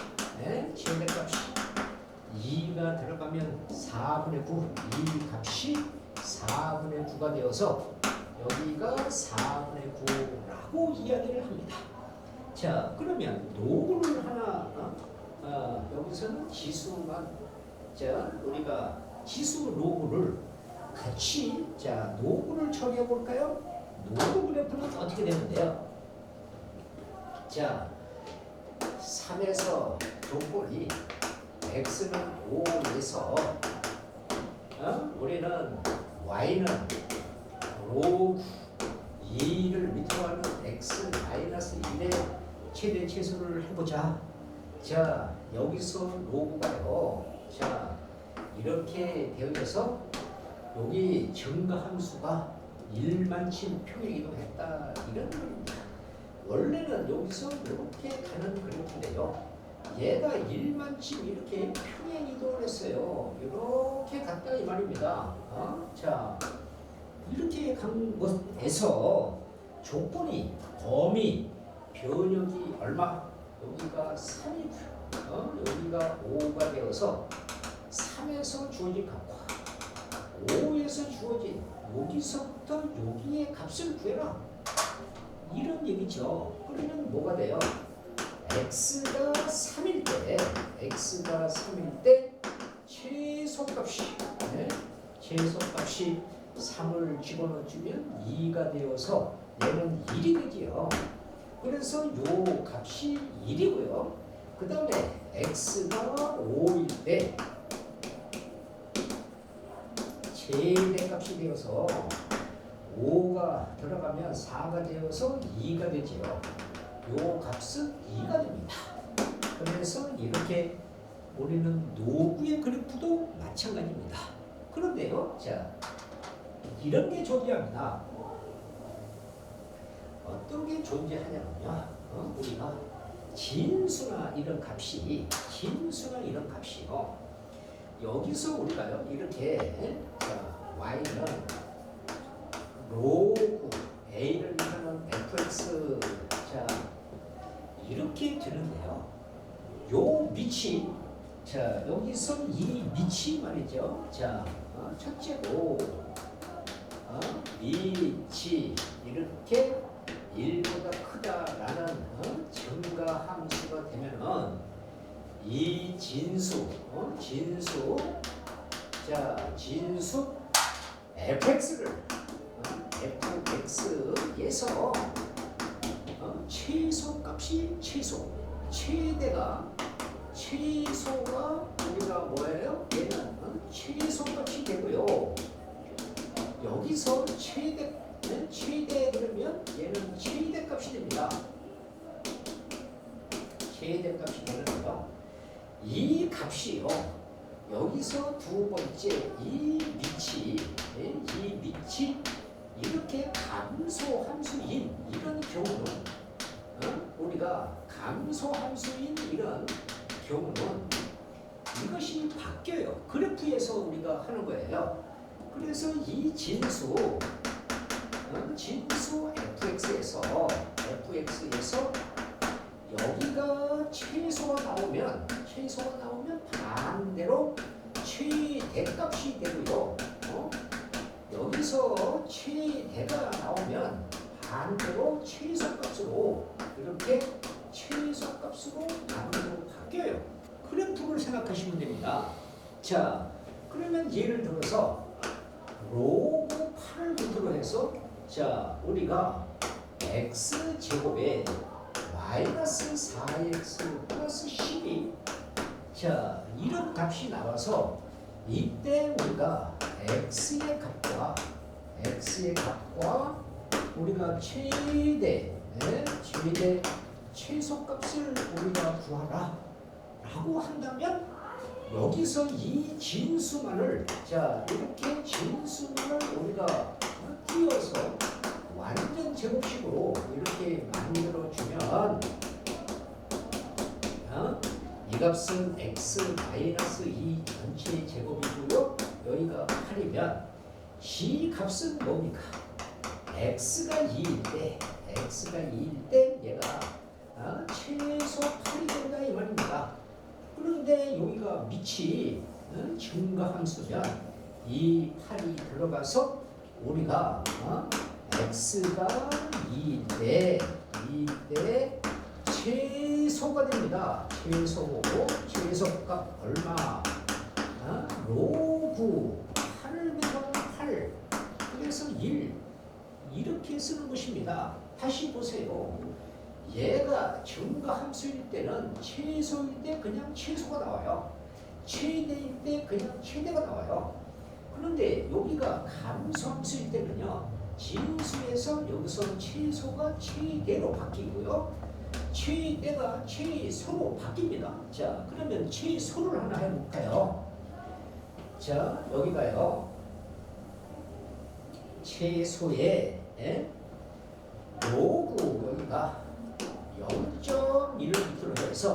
2가 들어가면 4분의 9 이 값이 4분의 9가 되어서 여기가 4분의 9라고 이야기를 합니다. 자, 그러면 노브를 하나 여기서는 지수만 우리가 지수 노브를 같이 노브를 처리해 볼까요? 노브 그래프는 어떻게 되는데요? 자, 3에서 조건이 x는 5에서 우리는 y는 로그 2를 밑으로 하는 x 마이너스 1의 최대 최소를 해보자. 자, 여기서 로그가요. 자, 이렇게 되어져서 여기 증가함수가 1만큼 평행 이동했다 이런 말입니다. 원래는 여기서 이렇게 가는 그래프인데요. 얘가 1만큼 이렇게 평행 이동을 했어요. 이렇게 갔다 이 말입니다. 자, 이렇게 간 것에서 조건이 범위 변역이 얼마? 여기가 3이고요. 여기가 5가 되어서 3에서 주어진 값과 5에서 주어진 여기서부터 여기의 값을 구해라. 이런 얘기죠. 그러면 뭐가 돼요? x가 3일 때 최소값이 최소값이 3을 집어넣어주면 2가 되어서 얘는 1이 되지요. 그래서 요 값이 1이고요. 그 다음에 x가 5일 때 최대값이 되어서 5가 들어가면 4가 되어서 2가 되지요. 요 값은 2가 됩니다. 그래서 이렇게 우리는 노브의 그래프도 마찬가지입니다. 그런데요, 자, 이런 게 존재합니다. 어떤 게 존재하냐면요, 우리가 진수나 이런 값이요, 여기서 우리가요 이렇게 자 y는 로그 a를 하는 fx 자 이렇게 되는데요. 요 밑이 자 여기서 이 밑이 말이죠. 자 첫째로 밑이 이렇게 1보다 크다라는 증가함수가 되면은 이 진수 진수 fx를 fx에서 최소값이 최소가 우리가 뭐예요? 얘는 최소값이 되고요. 여기서 최대 그러면 얘는 최대값이 됩니다. 최대값이 되는데요. 이 값이요. 여기서 두 번째 이 밑이 이렇게 감소함수인 이런 경우는 우리가 감소함수인 이런 경우는 이것이 바뀌어요. 그래프에서 우리가 하는 거예요. 그래서 이 진수 fx에서 여기가 최소가 나오면 반대로 최대값이 되고요. 여기서 최대가 나오면 반대로 최소값으로 이렇게 최소값으로 반대로 바뀌어요. 그래프를 생각하시면 됩니다. 자, 그러면 예를 들어서 로그 8을 기초로 해서 자 우리가 x제곱에 마이너스 4x 플러스 12 자 이런 값이 나와서 이때 우리가 x의 값과 우리가 최대 최소값을 우리가 구하라 라고 한다면 여기서 이 진수만을 자 이렇게 진수만을 우리가 띄어서 완전 제곱식으로 이렇게 만들어 주면 이 값은 x 마이너스 2 전체 제곱이고요. 여기가 8이면 이 값은 뭡니까? x가 2일 때 얘가 최소 8이 된다 이 말입니다. 그런데 여기가 밑이 증가함수면 이 8이 들어가서 우리가 x가 2일 때 최소가 됩니다. 최소값 얼마? 로그 8 8 그래서 1 이렇게 쓰는 것입니다. 다시 보세요. 얘가 증가함수일 때는 최소일 때 그냥 최소가 나와요. 최대일 때 그냥 최대가 나와요. 그런데 여기가 감소함수일 때는요. 진수에서 여기서 최소가 최대로 바뀌고요. 최대가 최소로 바뀝니다. 자, 그러면 최소를 하나 해볼까요? 자, 여기가요. 최소의 로그 여기가 0.1을 밑으로 해서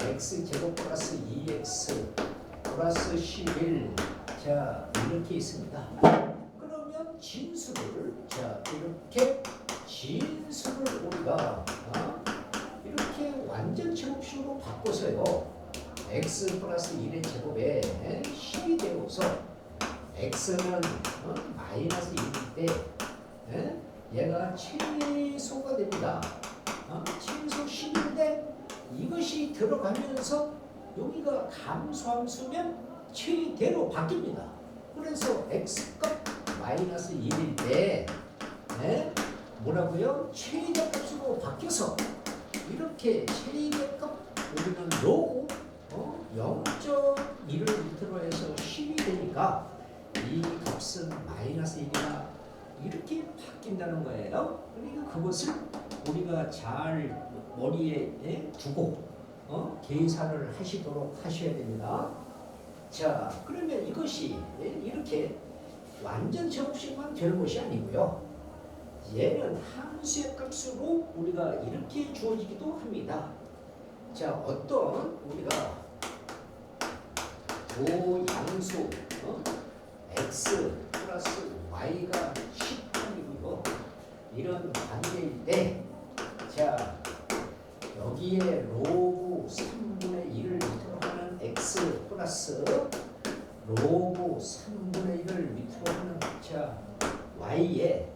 x제곱 플러스 2x 플러스 11 자 이렇게 있습니다. 그러면 진수를 자 이렇게 진수를 우리가 이렇게 완전 제곱식으로 바꿔서요 x 플러스 1의 제곱에 10이 되고서 x는 마이너스 1일 때 얘가 최소가 됩니다. 최소 10인데 이것이 들어가면서 여기가 감소함수면 최대로 바뀝니다. 그래서 x값 마이너스 1일 때 뭐라고요? 최대값으로 바뀌어서 이렇게 최대값 우리는 로우 0.1을 밑으로 해서 10이 되니까 이 값은 마이너스 1이나 이렇게 바뀐다는 거예요. 그러니까 그것을 우리가 잘 머리에 두고 계산을 하시도록 하셔야 됩니다. 자, 그러면 이것이 이렇게 완전 제곱식만 되는 것이 아니고요. 얘는 함수의 값으로 우리가 이렇게 주어지기도 합니다. 자, 어떤 우리가 요 양수 x 플러스 y가 18이고요. 이런 관계일 때, 자 여기에 로그 3분의 1을 밑으로 하는 x 플러스 로그 3분의 1을 밑으로 하는 자 y의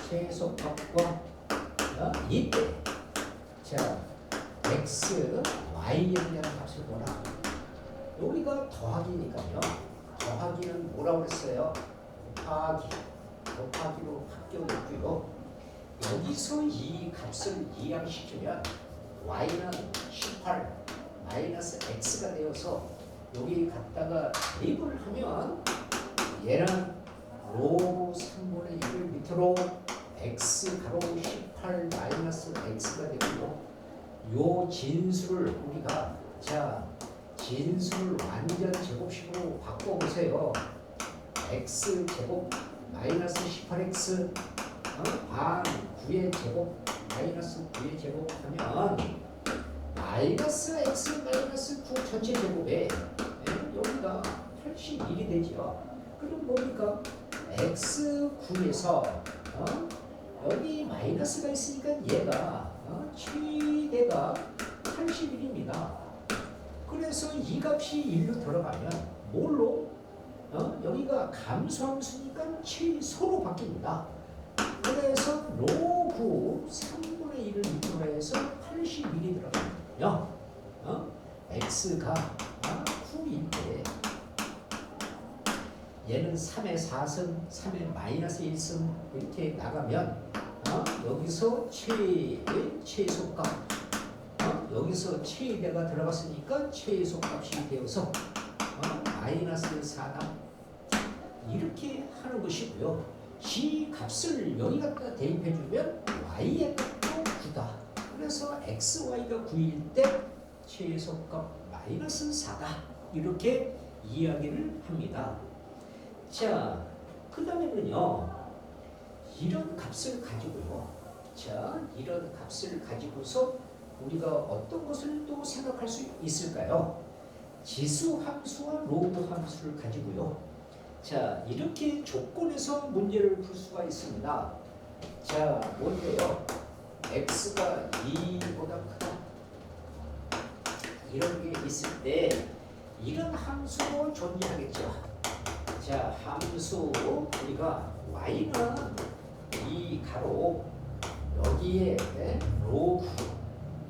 최소값과 이때 자 x, y에 대한 값을 뭐라? 여기가 더하기니까요. 더하기는 뭐라고 그랬어요? 곱하기로 바뀌어졌고요. 여기서 이 값을 이항시키면 y는 18 마이너스 x가 되어서 여기 갖다가 대입을 하면 얘는 로그 3분의 1을 밑으로 x 가로 18 마이너스 x가 되고요. 요 진수를 우리가 자 진수를 완전 제곱식으로 바꿔보세요. x 제곱 마이너스 18x 반 9의 제곱 마이너스 9의 제곱 하면 마이너스 x 마이너스 9 전체 제곱에 여기가 81이 되죠. 그럼 뭡니까? x9에서 여기 마이너스가 있으니까 얘가 최대가 81입니다. 그래서 이 값이 1로 들어가면 뭘로? 여기가 감소함수니까 최소로 바뀝니다. 그래서 로그 3분의 1을 밑으로 해서 81이 들어가거든요. x가 9일 때 얘는 3의 4승, 3의 마이너스 1승 이렇게 나가면 여기서 최소값 여기서 최대가 들어갔으니까 최소값이 되어서 마이너스 4다 이렇게 하는 것이고요. 이 값을 여기 갖다 대입해주면 y의 값도 9다. 그래서 xy가 9일 때 최소값 마이너스 4다 이렇게 이야기를 합니다. 자, 그 다음에는요 이런 값을 가지고요. 자, 이런 값을 가지고서 우리가 어떤 것을 또 생각할 수 있을까요? 지수 함수와 로그 함수를 가지고요. 자, 이렇게 조건에서 문제를 풀 수가 있습니다. 자, 뭔데요? x가 2보다 크다. 이런 게 있을 때 이런 함수도 존재하겠죠. 자, 함수 우리가 y는 이 가로 여기에 로그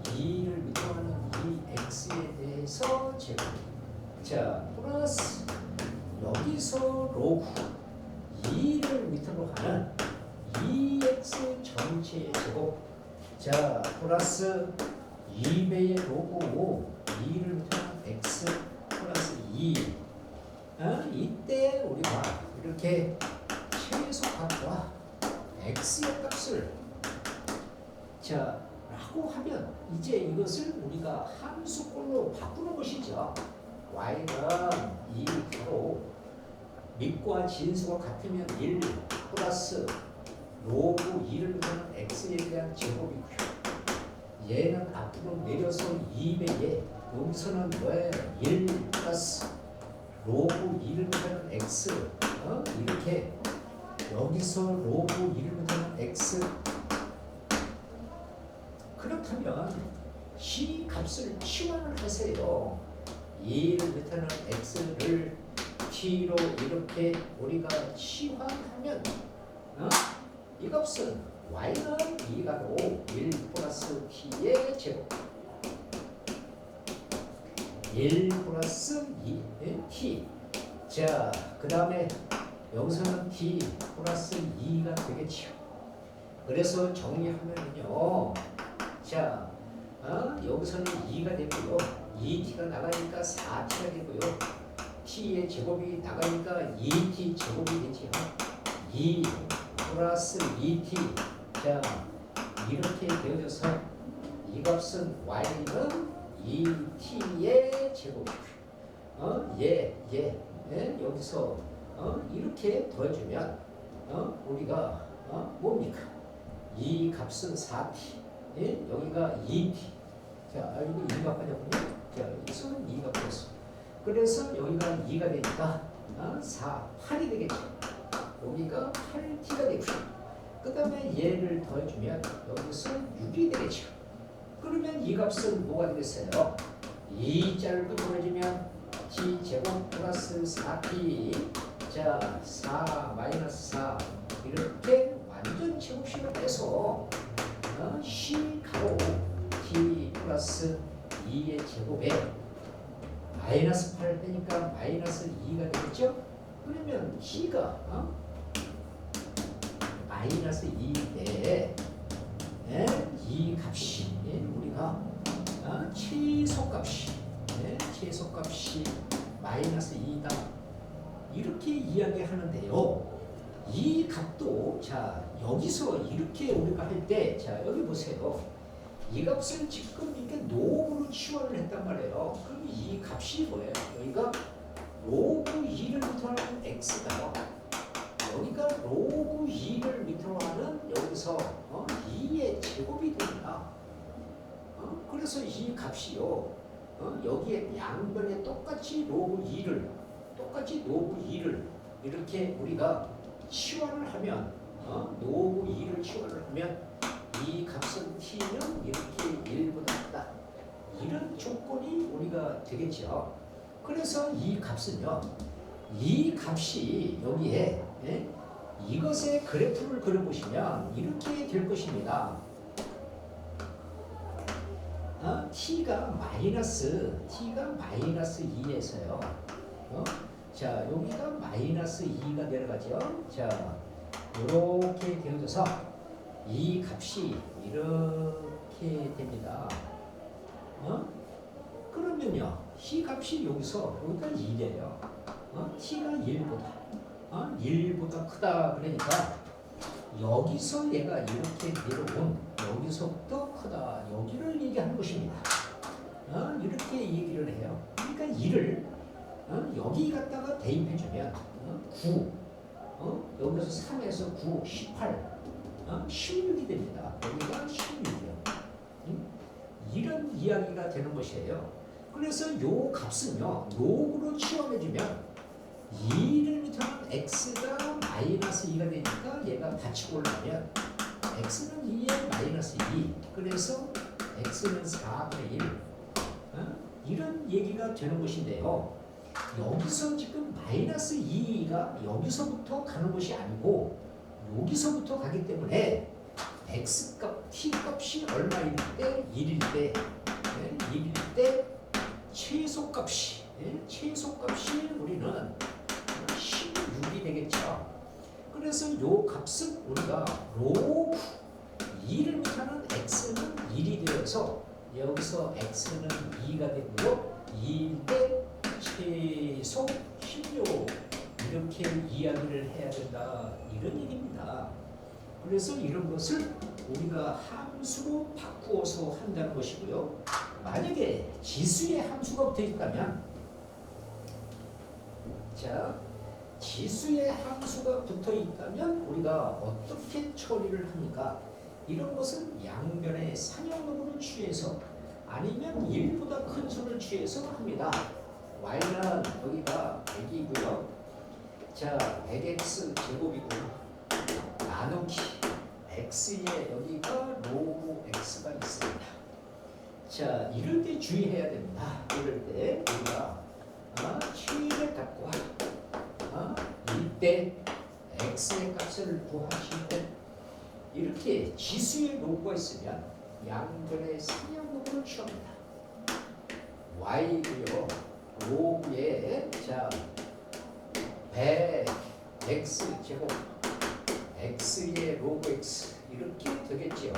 2를 밑으로 하는 이 x에 대해서 제곱. 자, 플러스 여기서 로그 2를 밑으로 하는 2x 전체 제곱. 자, 플러스 2배의 로그 2를 밑으로 하는 x 플러스 2. 이때 우리가 이렇게 최소값과 x의 값을 자 라고 하면 이제 이것을 우리가 함수꼴로 바꾸는 것이죠. y는 2 가로 밑과 진수가 같으면 1 플러스 로그 2를 밑하는 x에 대한 제곱이고요. 얘는 앞으로 내려서 2배에 여기서는 뭐예요? 1 플러스 로그 2를 밑하는 x 이렇게 여기서 로그 2를 밑하는 x 그렇다면 이 값을 치환을 하세요. 2를 밑하는 x를 t로 이렇게 우리가 치환하면 이 값은 y는 2가로 1 플러스 t의 제곱 1 플러스 2 t. 자, 그 다음에 여기서는 t 플러스 2가 되겠죠. 그래서 정리하면요. 자, 여기서는 2가 되고요. 2t가 나가니까 4t가 되고요. t의 제곱이 나가니까 2t 제곱이 되죠. 2 플러스 2t. 자, 이렇게 되어져서 이 값은 y는 2t의 제곱. 여기서 이렇게 더해주면 우리가 뭡니까? 이 값은 4t. 여기가 2t. 자, 이거 2가 빠졌군요. 자, 여기서 2가 빠졌어. 그래서 여기가 2가 되니까 4, 8이 되겠죠. 여기가 8t가 되고요. 그 다음에 얘를 더해주면 여기서 6이 되겠죠. 그러면 이 값은 뭐가 되겠어요? 2자를 더해주면 t제곱 플러스 4t. 자, 4 마이너스 4 이렇게 완전 제곱식을 빼서 C 가로 t 플러스 2의 제곱에 마이너스 8 빼니까 마이너스 2가 되겠죠? 그러면 t가 마이너스 2대 이 값이 우리가 최소값이 최소값이 마이너스 2다 이렇게 이야기하는데요. 이 값도 자 여기서 이렇게 우리가 할 때 자 여기 보세요. 이 값을 지금 이렇게 노로 치환을 했단 말이에요. 그럼 이 값이 뭐예요? 여기가 로그 2를 밑으로 하는 x가 여기가 로그 2를 밑으로 하는 여기서 2의 제곱이 됩니다. 그래서 이 값이요. 여기에 양변에 똑같이 로그 2를 이렇게 우리가 치환을 하면 로그 2를 치환을 하면 이 값은 t는 이렇게 1보다 크다. 이런 조건이 우리가 되겠죠. 그래서 이 값은요. 이 값이 여기에 이것의 그래프를 그려보시면 이렇게 될 것입니다. t가 마이너스 2에서요. 자 여기가 마이너스 2가 내려가죠. 자 이렇게 되어져서 이 값이 이렇게 됩니다. 그러면요 이 값이 여기서 여기가 2래요. t가 1보다 크다 그러니까 여기서 얘가 이렇게 내려온 여기서부터 크다 여기를 얘기하는 것입니다. 이렇게 얘기를 해요. 그러니까 2를 여기 갖다가 대입해주면 9 여기서 3에서 9, 18 16이 됩니다. 여기가 16이요. 이런 이야기가 되는 것이에요. 그래서 요 값은요 로그로 치환해주면 2를 밑으로는 x가 마이너스 2가 되니까 얘가 같이 올라가면 x는 2에 마이너스 2 그래서 x는 4분의 1 이런 얘기가 되는 것인데요. 여기서 지금 마이너스 2가 여기서부터 가는 것이 아니고 여기서부터 가기 때문에 x값, t값이 얼마일 때 1일 때 1일 때 최소값이 우리는 16이 되겠죠. 그래서 요 값은 우리가 로그 2를 밑하는 x는 1이 되어서 여기서 x는 2가 되고요. 2일 때 최소 16 이렇게 이야기를 해야 된다 이런 얘기입니다. 그래서 이런 것을 우리가 함수로 바꾸어서 한다는 것이고요. 만약에 지수의 함수가 붙어 있다면 자 지수의 함수가 붙어 있다면 우리가 어떻게 처리를 합니까? 이런 것은 양변의 상향법으로 취해서 아니면 1보다 큰 수를 취해서 합니다. y는 여기가 100이고요. 자 100x 제곱이고 나누기 x에 여기가 로그 x가 있습니다. 자 이럴 때 주의해야 됩니다. 이럴 때 우리가 최를 갖고 이때 x의 값을 구하실 때 이렇게 지수의 로그가 있으면 양변의 상향법으로 취합니다. y고요. 로그에 자 100 x 제곱 x의 로그 x 이렇게 되겠죠.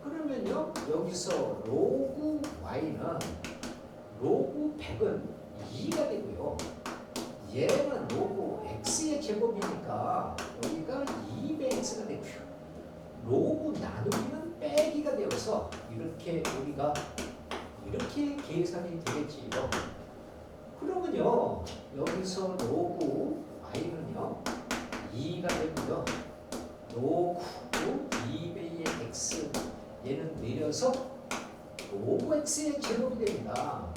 그러면요 여기서 로그 y는 로그 100은 2가 되고요. 얘는 로그 x의 제곱이니까 여기가 200x가 되고요. 로그 나누기는 빼기가 되어서 이렇게 우리가 이렇게 계산이 되겠지요. 그러면요 여기서 로그 y는요 2가 되고요. 로그 2배의 x 얘는 내려서 로그 x의 제곱이 됩니다.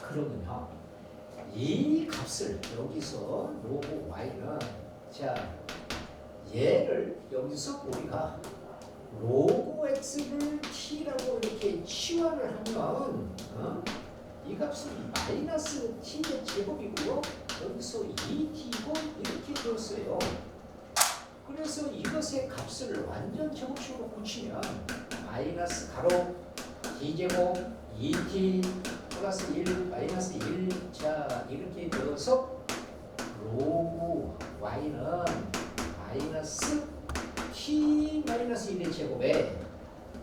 그러면요, 이 값을 여기서 로그 y는 자 얘를 여기서 우리가 로그 x를 t라고 이렇게 치환을 하면 이 값은 마이너스 t의 제곱이고요. 여기서 2t고 이렇게 되었어요. 그래서 이것의 값을 완전 제곱식으로 고치면 마이너스 가로 t제곱 2t 플러스 1 마이너스 1 자 이렇게 되어서 로그 y는 마이너스 t 마이너스 1의 제곱에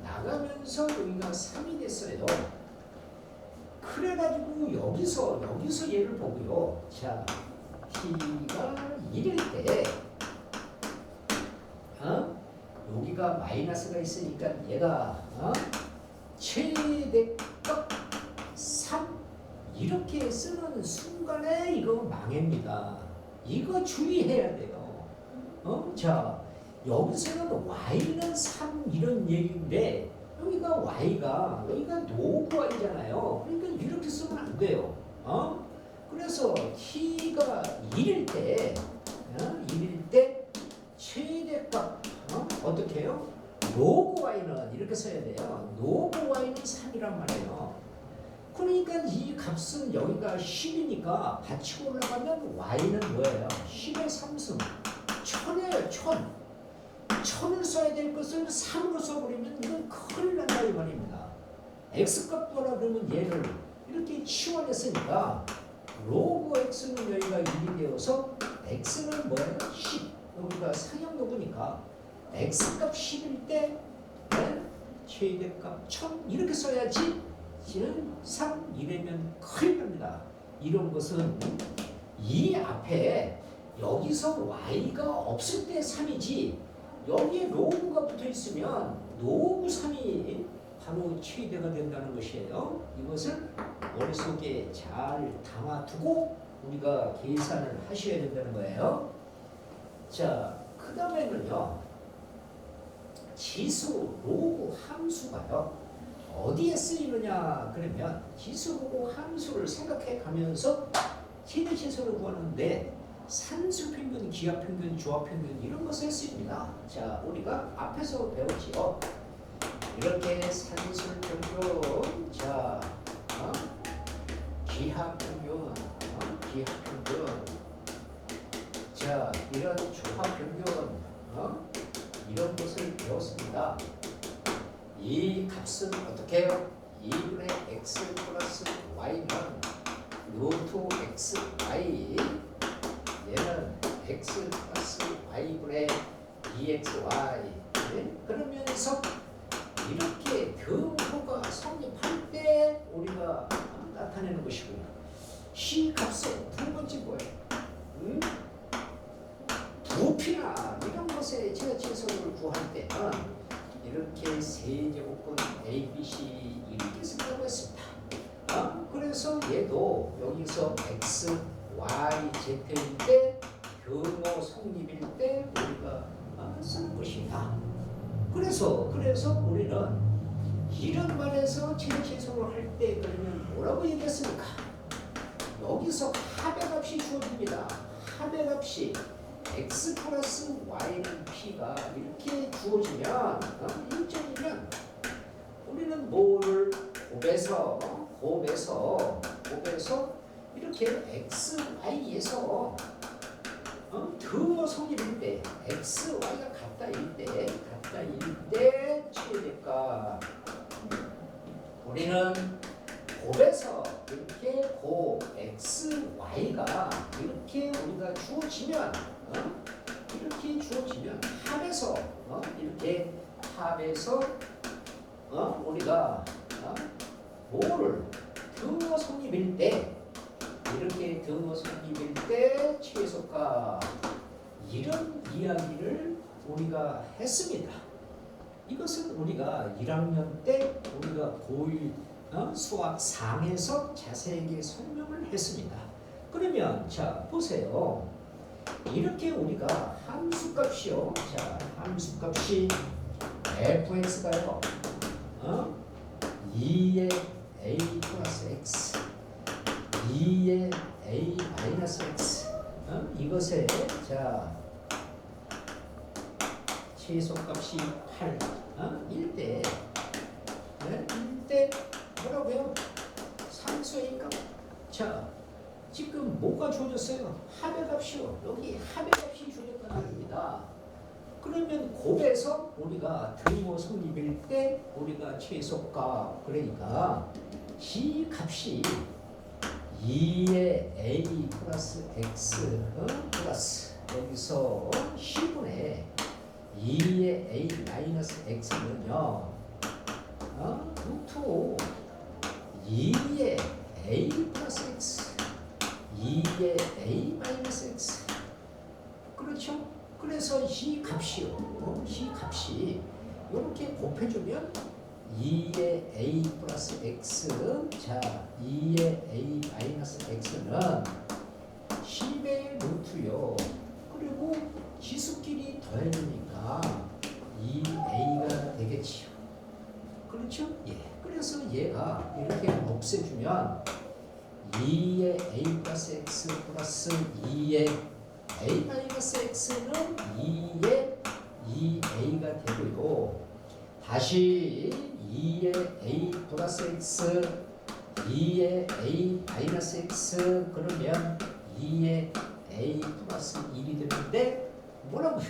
나가면서 여기가 3이 됐어요. 그래가지고 여기서 얘를 보고요. 자 t가 1일 때 여기가 마이너스가 있으니까 얘가 최대값 3 이렇게 쓰는 순간에 이거 망합니다. 이거 주의해야 돼요. 자 여기서는 y는 3 이런 얘기인데 여기가 y가 여기가 노구 y잖아요. 그러니까 이렇게 쓰면 안 돼요. 그래서 t가 1일 때 1일 때 최대값 어떻게 해요? 로그 y는 이렇게 써야 돼요. 로그 y는 3이란 말이에요. 그러니까 이 값은 여기가 10이니까 받치고 올라가면 y는 뭐예요? 10의 3승 1000이에요. 1000 1000을 써야 될 것을 3으로 써버리면 이건 큰일 난다 이 말입니다. x값 보라 그러면 얘를 이렇게 치환했으니까 로그 x는 여기가 1이 되어서 x는 뭐예요? 10 여기가 상향로그니까 x값 10일 때 최대값 1000 이렇게 써야지 3 이러면 큰일 납니다. 이런 것은 이 앞에 여기서 y가 없을 때 3이지 여기에 로그가 붙어 있으면 로그 3이 바로 최대가 된다는 것이에요. 이것을 머릿속에 잘 담아두고 우리가 계산을 하셔야 된다는 거예요. 자, 그 다음에는요. 지수 로그 함수가요. 어디에 쓰이느냐 그러면 지수 로그 함수를 생각해 가면서 최대 최소를 구하는데 산수평균, 기하평균, 조합평균 이런 것에 쓰입니다. 자, 우리가 앞에서 배웠지요. 이렇게 산술평균, 자, 기하평균, 기하평균, 자, 이런 조합평균, 이런 것을 배웠습니다. 이 값은 어떻게 해요? 2분의 x 플러스 y는 루트 x, y 얘는 x 플러스 y분의 2xy 그러면서 이렇게 등호가 성립할 때 우리가 나타내는 것이고요. 시 값은 두 번째 뭐예요? 부피나 이런 것에 최소를 구할 때는 이렇게 세제곱근 ABC 이렇게 쓴다고 했습니다. 그래서 얘도 여기서 x, y, z일 때 등호 성립일 때 우리가 쓰는 것이다. 그래서 우리는 이런 말에서 최소를 할 때 그러면 뭐라고 얘기했습니까? 여기서 합의값이 주어집니다. 합의값이 x 플러스 y는 p가 이렇게 주어지면 1점이면 우리는 뭐를 곱해서 이렇게 x, y에서 등호 성립일 때 x, y가 같다일 때 최대값 우리는 곱해서 이렇게 x, y가 이렇게 우리가 주어지면 합해서 이렇게 합해서 우리가 뭐를 등호 성립일 때 이렇게 등호 성립일 때 최소값 이런 이야기를 우리가 했습니다. 이것은 우리가 1학년 때 우리가 고1 수학 상에서 자세하게 설명을 했습니다. 그러면 자 보세요. 이렇게 우리가 함수값이요. 자 함수값이 fx가요. 2의 a 플러스 x 2의 a 마이너스 x 이것에 자 최소값이 8 1대 1대 뭐라고요? 상수의 값. 자 지금 뭐가 주어졌어요? 합의값이요. 여기 합의값이 주어졌다는 겁니다. 그러면 곱해서 우리가 등호 성립일 때 우리가 최소값 그러니까 이 값이 2의 a 플러스 x 플러스 여기서 10분의 2의 a 마이너스 x는요 루트 2의 a 플러스 x 2의 a 마이너스 x 그렇죠? 그래서 이 값이요 이 값이 이렇게 곱해주면 2의 a 플러스 x 자 2의 a 마이너스 x는 10의 루트요 그리고 지수끼리 더해주니까 2a가 되겠지요 그렇죠? 예. 그래서 얘가 이렇게 없애주면 2의 a 플러스 x 플러스 2의 a 마이너스 x는 2의 2a가 되고요 다시 2의 a 플러스 x 2의 a 마이너스 x 그러면 2의 a 플러스 1이 되는데 뭐라고요?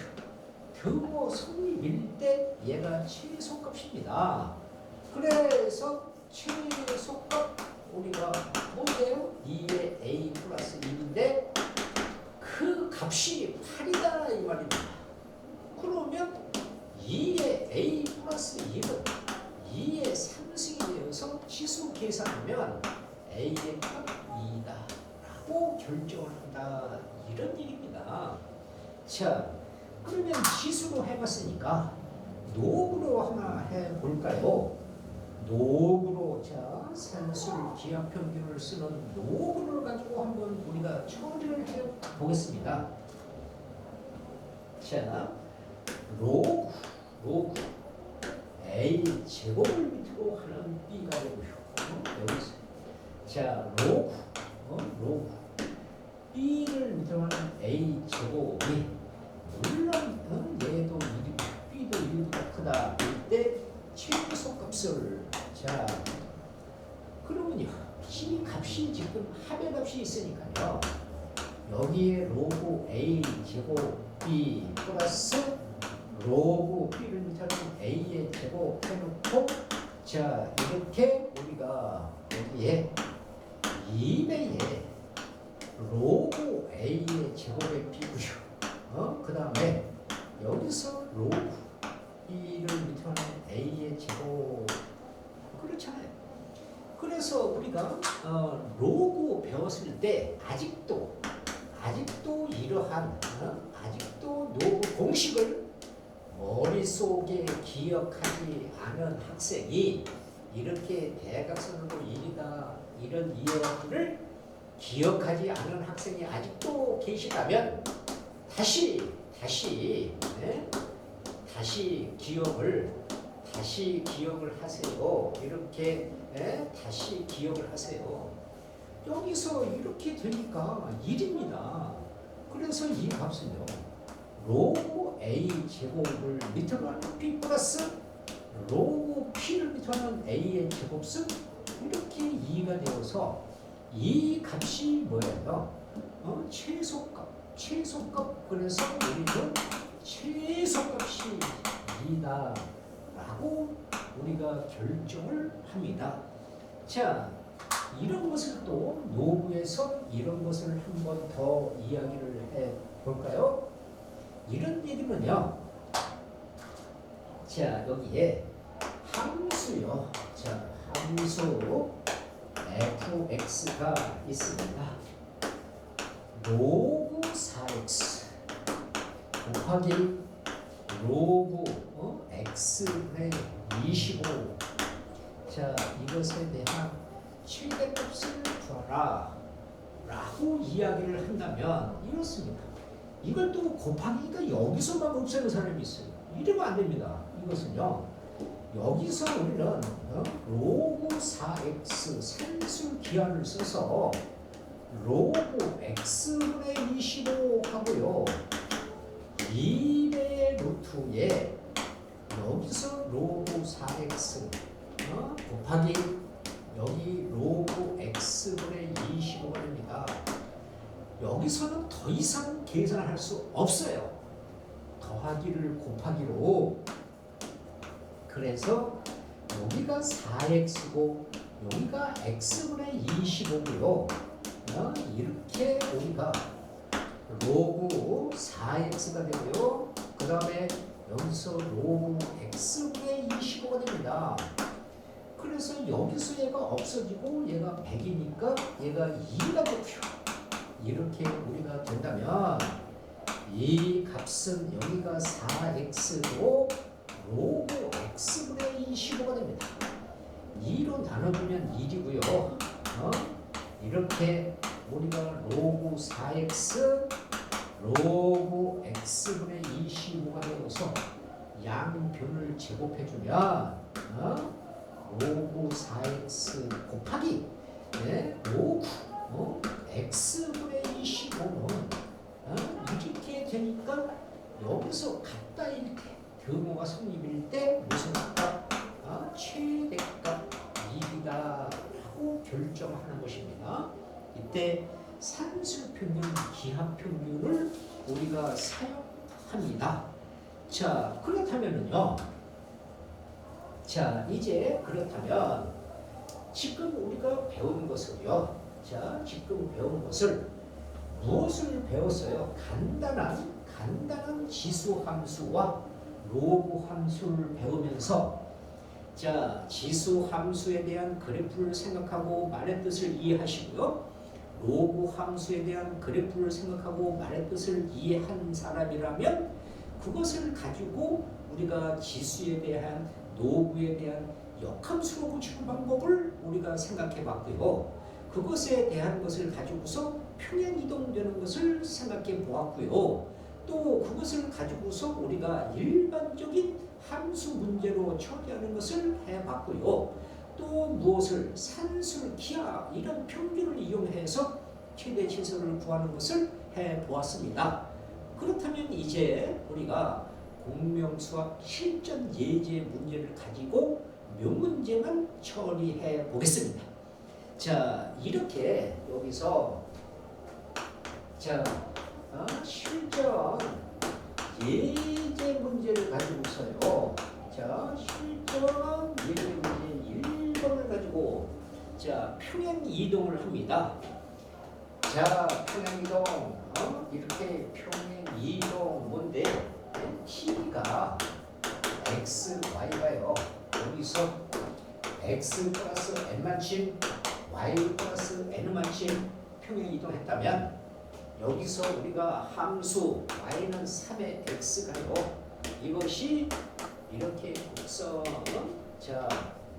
등호 성립일 때 얘가 최소값입니다. 그래서 최소값 우리가 뭔데요? 2의 a 플러스 1인데 그 값이 8이다 이 말입니다. 그러면 2의 a 플러스 1은 2의 3승이 되어서 지수 계산하면 a의 값 2다 라고 결정을 한다 이런 얘기입니다. 자 그러면 지수로 해봤으니까 녹으로 하나 해볼까요? 녹으로 자 산술 기하평균을 쓰는 녹을 가지고 한번 우리가 처리를 해보겠습니다. 자 로그 a 제곱을 밑으로 하는 b가 되고요. 여기서 자 로그 b를 밑으로 하는 a 제곱이 물론 얘도 b도 1보다 크다 이때 최소값을 자 그러면요 이 값이 지금 합의값이 있으니까요 여기에 로그 a 제곱 b 플러스 로그 b를 밑하는 a의 제곱 해놓고 자 이렇게 우리가 여기에 2배의 로그 a의 제곱의 b고요 그 다음에 여기서 로그 b를 밑으로 하는 a의 제곱 그렇잖아요. 그래서 우리가 로그 배웠을 때 아직도 이러한 아직도 로그 공식을 머릿속에 기억하지 않은 학생이 이렇게 대각선으로 1이다 이런 이해를 기억하지 않은 학생이 아직도 계시다면 다시 기억을 하세요. 이렇게 다시 기억을 하세요. 여기서 이렇게 되니까 1입니다. 그래서 이 값은요. 로그 a 제곱을 밑으로 하는 b 플러스 로그 p를 밑으로 하는 a의 제곱은 이렇게 2가 되어서 이 값이 뭐예요? 최소값 그래서 우리는 최소값이 2다 라고 우리가 결정을 합니다. 자, 이런 것을 또 노브에서 이런 것을 한 번 더 이야기를 해 볼까요? 이런 얘기는요. 자, 여기에 함수요. 자, 함수 fx가 있습니다. 로그 4x 곱하기 로그 x분의 25 자 이것에 대한 최대값을 줘라 라고 이야기를 한다면 이렇습니다. 이걸 또 곱하기가 여기서만 없애는 사람이 있어요. 이러면 안 됩니다. 이것은요 여기서 우리는 로그 4x 산술 기하를 써서 로그 x분의 25 하고요. 2배 루트에 여기서 로그 4x 곱하기 여기 로그 x분의 25가 됩니다. 여기서는 더 이상 계산할 수 없어요. 더하기를 곱하기로. 그래서 여기가 4x고 여기가 x분의 25고요. 이렇게 우리가 로그 4x가 되고요. 그 다음에 여기서 로그 x분의 25가 됩니다. 그래서 여기서 얘가 없어지고 얘가 100이니까 얘가 2가 되고요. 이렇게 우리가 된다면 이 값은 여기가 4x로 로그 x분의 25가 됩니다. 2로 나눠주면 1이고요. 이렇게 우리가 로그 4x 로그 x분의 25가 되어서 양변을 제곱해주면 로그 4x 곱하기 로그 x분의 25는 이렇게 되니까 여기서 같다 이렇게 등호가 성립일 때 무슨 값? 최대값 2이다 하고 결정하는 것입니다. 이때 산술평균, 기하평균을 우리가 사용합니다. 자, 그렇다면은요. 자, 이제 그렇다면 지금 우리가 배운 것을요. 자, 지금 배운 것을 무엇을 배웠어요? 간단한 지수 함수와 로그 함수를 배우면서 자, 지수 함수에 대한 그래프를 생각하고 말의 뜻을 이해하시고요. 로그 함수에 대한 그래프를 생각하고 말의 뜻을 이해한 사람이라면 그것을 가지고 우리가 지수에 대한 로그에 대한 역함수로 고치는 방법을 우리가 생각해 봤고요. 그것에 대한 것을 가지고서 평행 이동되는 것을 생각해 보았고요. 또 그것을 가지고서 우리가 일반적인 함수 문제로 처리하는 것을 해봤고요. 또 무엇을 산술, 기하 이런 평균을 이용해서 최대 최소를 구하는 것을 해보았습니다. 그렇다면 이제 우리가 공명수학 실전 예제 문제를 가지고 몇 문제만 처리해 보겠습니다. 자, 이렇게 여기서 자 실전 예제 문제를 가지고서요. 자, 실전 예제 문제 1번을 가지고 자, 평행 이동을 합니다. 자, 평행 이동 이렇게 평행 이동 뭔데? t가 x, y가요. 여기서 x 플러스 n만큼 y 플러스 n만큼 평행 이동했다면 여기서 우리가 함수 y는 3의 x가요. 이것이 이렇게 곡선 자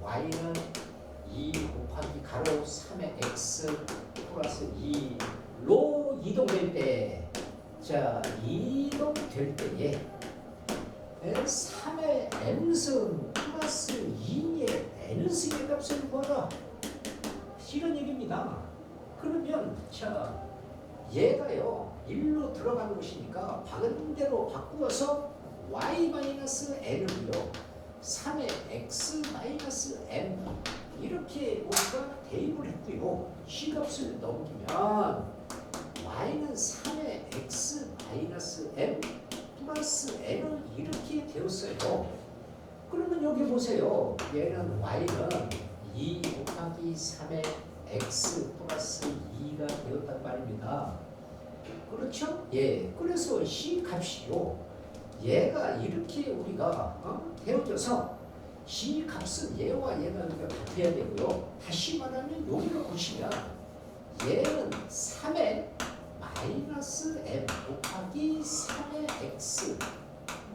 y는 2 곱하기 가로 3의 x 플러스 2로 이동될 때 자 이동될 때에 3의 n승 플러스 2의 n승의 값을 구하라 이런 얘기입니다. 그러면 자 얘가요 1로 들어가는 것이니까 반대로 바꾸어서 y-n을요 3의 x-n 이렇게 우리가 대입을 했고요. C값을 넘기면 y는 3의 x-n 플러스 n은 이렇게 되었어요. 그러면 여기 보세요. 얘는 y는 2 곱하기 3의 x 플러스 2가 되었단 말입니다. 그렇죠? 예. 그래서 C 값이요. 얘가 이렇게 우리가 되어져서 C 값은 얘와 얘가 같아야 되고요. 다시 말하면 여기를 보시면 얘는 3의 마이너스 m 곱하기 3의 x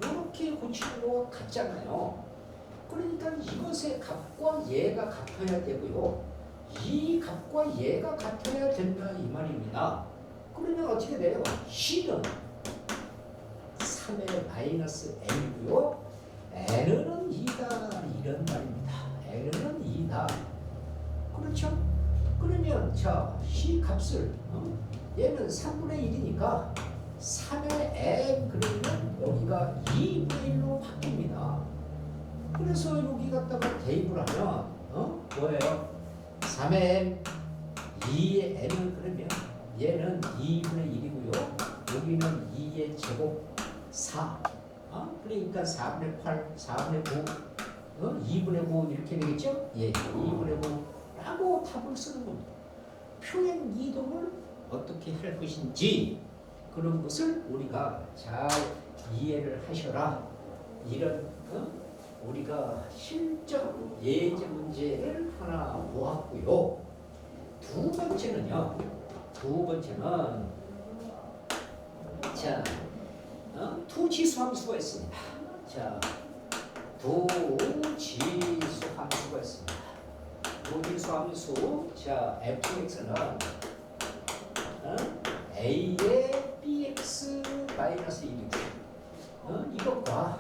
이렇게 고치는 것 같잖아요. 그러니까 이것의 값과 얘가 같아야 되고요. 이 값과 얘가 같아야 된다 이 말입니다. 그러면 어떻게 돼요? C는 3의 마이너스 m이고요. n은 2다 이런 말입니다. n은 2다. 그렇죠? 그러면 자 C 값을 얘는 3분의 1이니까 3의 n 그러면 여기가 2분의 1로 바뀝니다. 그래서 여기 갖다가 대입을 하면 뭐예요? 3의 n 2의 n은 그러면 얘는 2분의 1이고요. 여기는 2의 제곱 4. 그러니까 4분의 8, 4분의 9, 2분의 9 이렇게 되겠죠? 예, 2분의 9라고 답을 쓰는 겁니다. 표현 이동을 어떻게 할 것인지 그런 것을 우리가 잘 이해를 하셔라. 이런 우리가 실전 예제 문제를 하나 모았고요. 두 번째는요. 자, 투지수 함수가 있습니다. 자, 도지수 함수가 있습니다. 도지수 함수, 자, fx는 a의 bx 마이너스 1이고, 이것과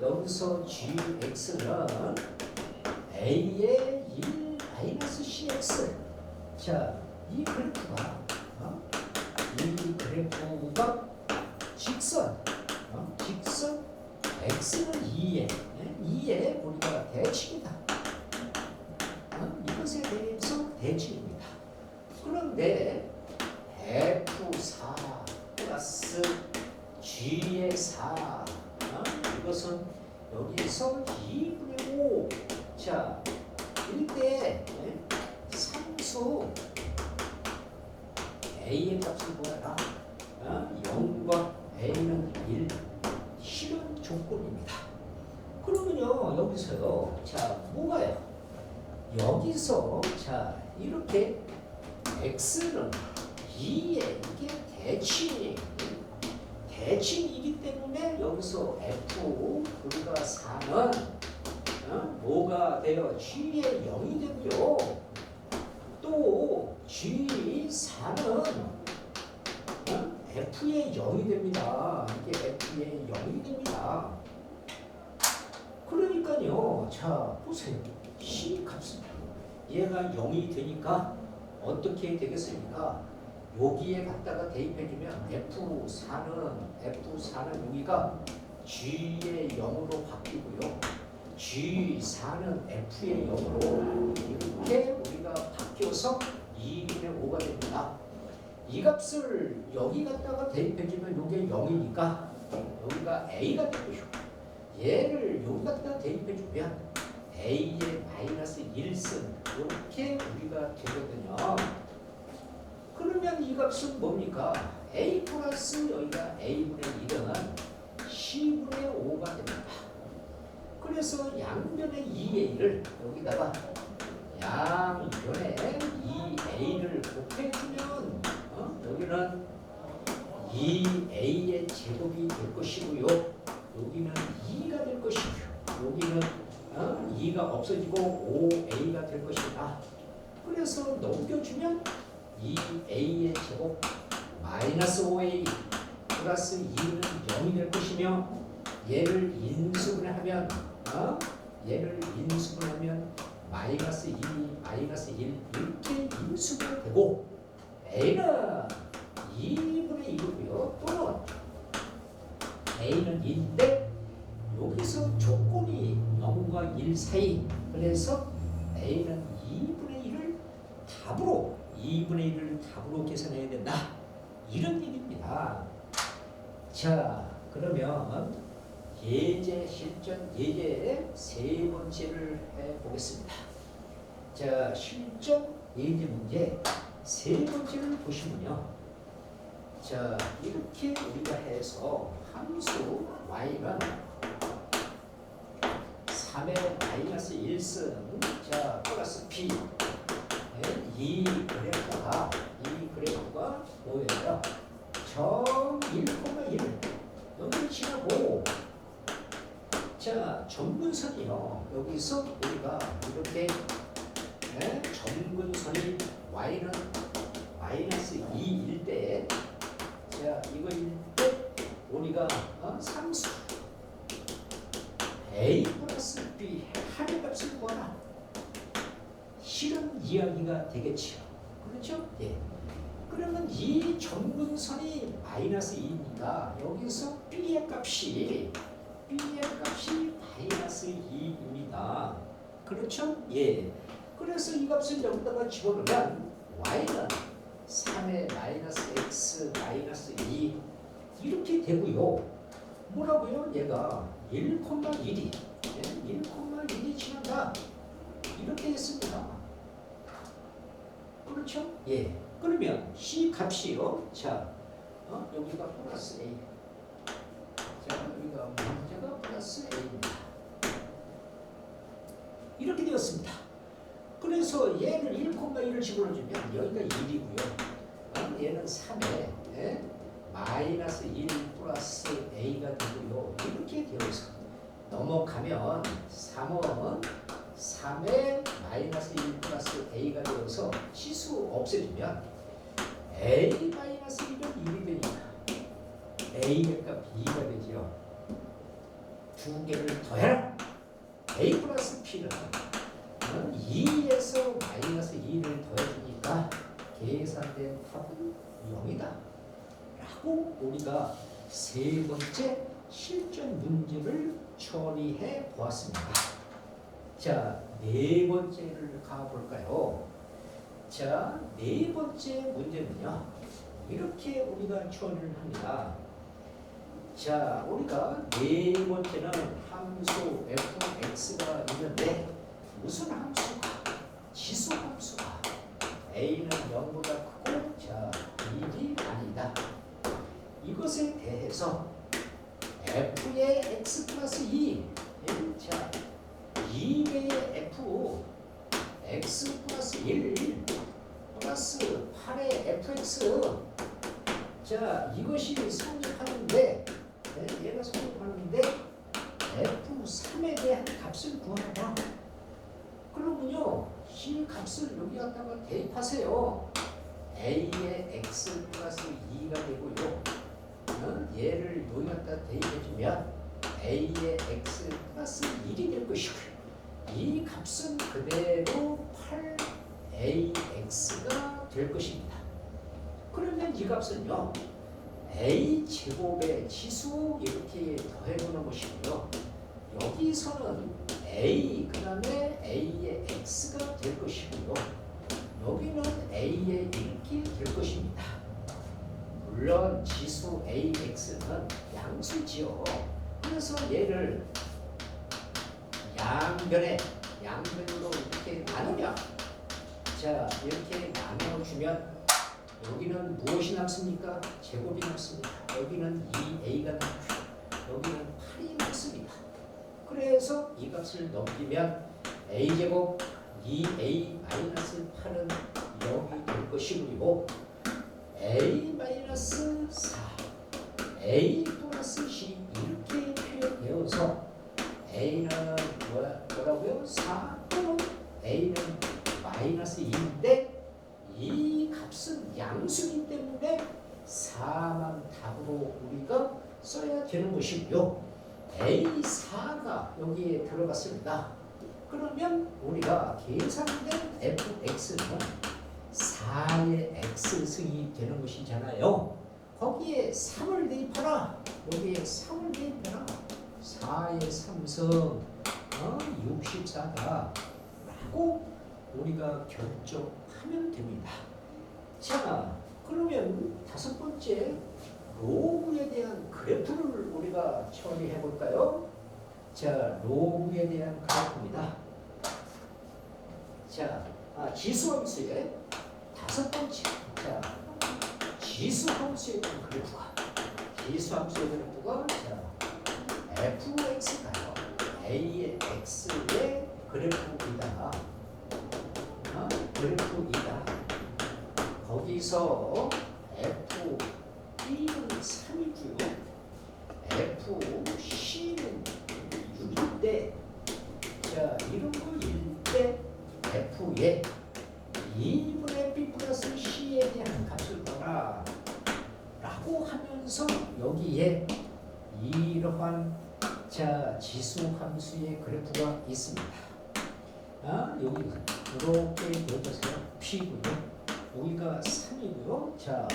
여기서 gx는 a의 1 마이너스 cx. 자, 이 그래프가 직선 x는 2에 우리가 대칭이다. 이것에 대해서 대칭입니다. 그런데 f4 플러스 g의 4 이것은 여기서 2분의 5. 자, 이때 상수 a의 값을 구하라. 0과 a는 1 실현 조건입니다. 그러면요 여기서요 자 뭐가요? 여기서 자 이렇게 x는 2에 이게 대칭이기 때문에 여기서 f 우리가 4는 뭐가 돼요? g의 0이 되고요. 또 G4는 F의 0이 됩니다. 이게 F의 0이 됩니다. 그러니까요. 자, 보세요. C 값은 얘가 0이 되니까 어떻게 되겠습니까? 여기에 갖다가 대입해주면 F4는 여기가 G의 0으로 바뀌고요. G4는 F의 0으로 이렇게 우리가 바뀌어서 2분의 5가 됩니다. 이 값을 여기 갖다가 대입해주면 이게 0이니까 여기가 A가 되고요. 얘를 여기 갖다가 대입해주면 A의 마이너스 1승 이렇게 우리가 되거든요. 그러면 이 값은 뭡니까? A 플러스 여기가 A분의 1은 C분의 5가 됩니다. 그래서 양변의 2A를 여기다가 양변에 2A를 곱해주면 여기는 2A의 제곱이 될 것이고요. 여기는 2가 될 것이고요. 여기는 2가 없어지고 5A가 될 것이다. 그래서 넘겨주면 2A의 제곱 마이너스 5A 플러스 2는 0이 될 것이며 얘를 인수분해하면 마이너스 2, 마이너스 1 이렇게 인수분해되고 A는 2분의 1이고요. 또는 A는 2인데 여기서 조건이 0과 1 사이 그래서 A는 2분의 1을 답으로 계산해야 된다. 이런 얘기입니다. 자, 그러면 예제 실전 예제 세 번째를 해보겠습니다. 자, 실전 예제 문제 세 번째를 보시면요. 자, 이렇게 우리가 해서 함수 y는 3의 마이너스 1승 자 플러스 p 이 그래프가 뭐예요? 점 1,1 여기 지나고 자 점근선이요. 여기서 우리가 이렇게 점근선이 y는 마이너스 2일 때 자 이거일 때 우리가 상수 A 플러스 B 합의 값을 구하라. 실은 이야기가 되겠지요. 그렇죠? 예. 그러면 이 전분선이 마이너스 2입니다. 여기서 B의 값이 마이너스 2입니다. 그렇죠? 예. 그래서 이 값을 여기다가 집어넣으면 y는 3의 마이너스 x 마이너스 2 이렇게 되고요. 뭐라고요? 얘가 1,1이 1,1이 지난다. 이렇게 했습니다. 그렇죠? 예. 그러면 C 값이요. 자, 여기가 플러스 A. 자, 여기가 문제가 플러스 A입니다. 이렇게 되었습니다. 그래서 얘를 1,1을 집어넣어주면 여기가 1이고요. 얘는 3에 마이너스 1 플러스 A가 되고요. 이렇게 되어서 넘어가면 3은 3에 마이너스 1 플러스 A가 되어서 치수 없애주면 A 마이너스 1은 1이 되니까 A의 값 2가 되지요. 두 개를 더해라. A 플러스 P는 2에서 마이너스 2를 더해주니까 계산된 답은 0이다. 라고 우리가 세 번째 실전 문제를 처리해 보았습니다. 자, 네 번째를 가볼까요? 자, 네 번째 문제는요. 이렇게 우리가 처리를 합니다. 자, 우리가 네 번째는 함수 fx가 있는데 무슨 함수가? 지수 함수가 a는 0보다 크고 자, 1이 아니다. 이것에 대해서 f의 x 플러스 2 자, 2배의 f x 플러스 1 플러스 8의 fx 자, 이것이 성립하는데 얘가 성립하는데 f3에 대한 값을 구하라. 그러면요 이 값을 여기 갖다가 대입하세요. a의 x 플러스 2가 되고요. 얘를 여기 갖다 대입해주면 a의 x 플러스 1이 될 것이고요. 이 값은 그대로 8ax가 될 것입니다. 그러면 이 값은요 a 제곱의 지수 이렇게 더해보는 것이고요. 여기서는 a 그 다음에 a의 x가 될 것이고요. 여기는 a의 이렇게 될 것입니다. 물론 지수 ax는 양수지요. 그래서 얘를 양변으로 이렇게 나누면 자 이렇게 나눠주면 여기는 무엇이 남습니까? 제곱이 남습니다. 여기는 2a가 남고요. 여기는 8이 남습니다. 그래서 이 값을 넘기면 a제곱 2a-8은 0이 될 것이고요. a-4 a 플러스 c 이렇게 표현되어서 a는 뭐라고요? 4 또는 a는 마이너스 2인데 이 값은 양수이기 때문에 4만 답으로 우리가 써야 되는 것이고요. A4가 여기에 들어갔습니다. 그러면 우리가 계산된 fx는 4의 x승이 되는 것이잖아요. 거기에 3을 대입하라. 여기에 3을 대입하라. 4의 3승 64다 라고 우리가 결정하면 됩니다. 자, 그러면 다섯 번째 로그에 대한 그래프를 우리가 처리해 볼까요? 자, 로그에 대한 그래프입니다. 자, 지수함수의 다섯 번째. 자, 지수함수에 대한 그래프가 자, fx가요. a의 x의 그래프이다. 그래프이다. 거기서 fb는 3이고요. fc는 6인데 자 이런 거일 때 f에 2분의 b 플러스 c에 대한 값을 더라 라고 하면서 여기에 이러한 자, 지수 함수의 그래프가 있습니다. 여기 이렇게 넣어주세요. P고요. 여기가 3이고요. 자,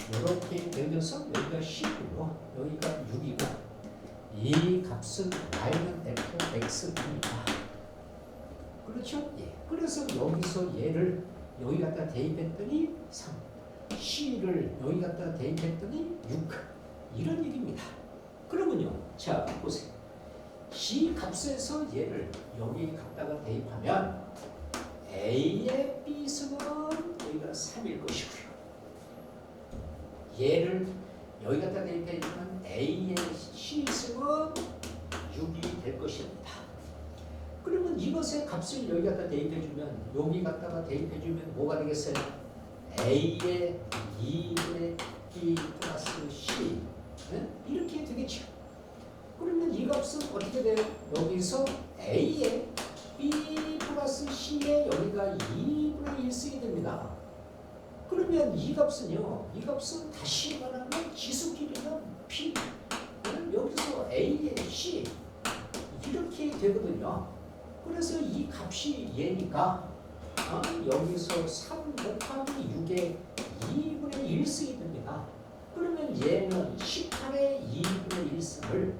이렇게 넣어서 여기가 10이고요. 여기가 6이고 이 값은 y는 fx입니다. 그렇죠? 예. 그래서 여기서 얘를 여기 갖다 대입했더니 3, C를 여기 갖다 대입했더니 6 이런 얘기입니다. 그러면요, 자 보세요. C 값에서 얘를 여기 갖다가 대입하면 A의 B승은 여기가 3일 것이고요. 얘를 여기 갖다 대입해주면 A의 C승은 6이 될 것입니다. 그러면 이것의 값을 여기 갖다 대입해주면 여기 갖다가 대입해주면 뭐가 되겠어요? A의 2분의 B 플러스 C 이렇게 되겠죠. 그러면 이 값은 어떻게 돼요? 여기서 A의 B 플러스 C에 여기가 2분의 1승이 됩니다. 그러면 이 값은요, 이 값은 다시 말하면 지수끼리는 P 여기서 A의 C 이렇게 되거든요. 그래서 이 값이 얘니까 여기서 3 곱하기 6의 2분의 1승이 됩니다. 그러면 얘는 18의 2분의 1승을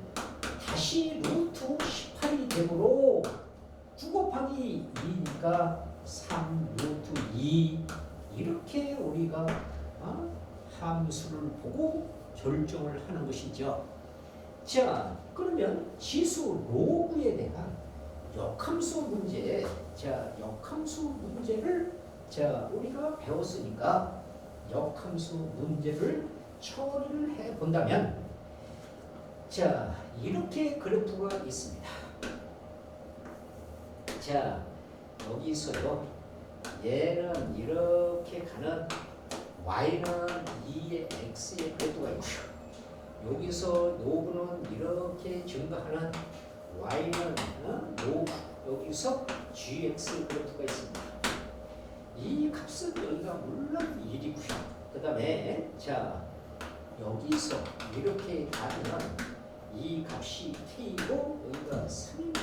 다시 루트 18이 되므로 9 곱하기 2니까 3 루트 2 이렇게 우리가 함수를 보고 결정을 하는 것이죠. 자, 그러면 지수 로그에 대한 역함수 문제, 자 역함수 문제를 자 우리가 배웠으니까 역함수 문제를 처리를 해 본다면, 자 이렇게 그래프가 있습니다. 자 여기서요, 얘는 이렇게 가는 y는 2의 x의 그래프가 있고요. 여기서 노브는 이렇게 증가하는 y는 노브 여기서 gx 그래프가 있습니다. 이 값은 여기가 물론 1이고요. 그 다음에 자 여기서 이렇게 가면 이 값이 k고 여기가 3입니다.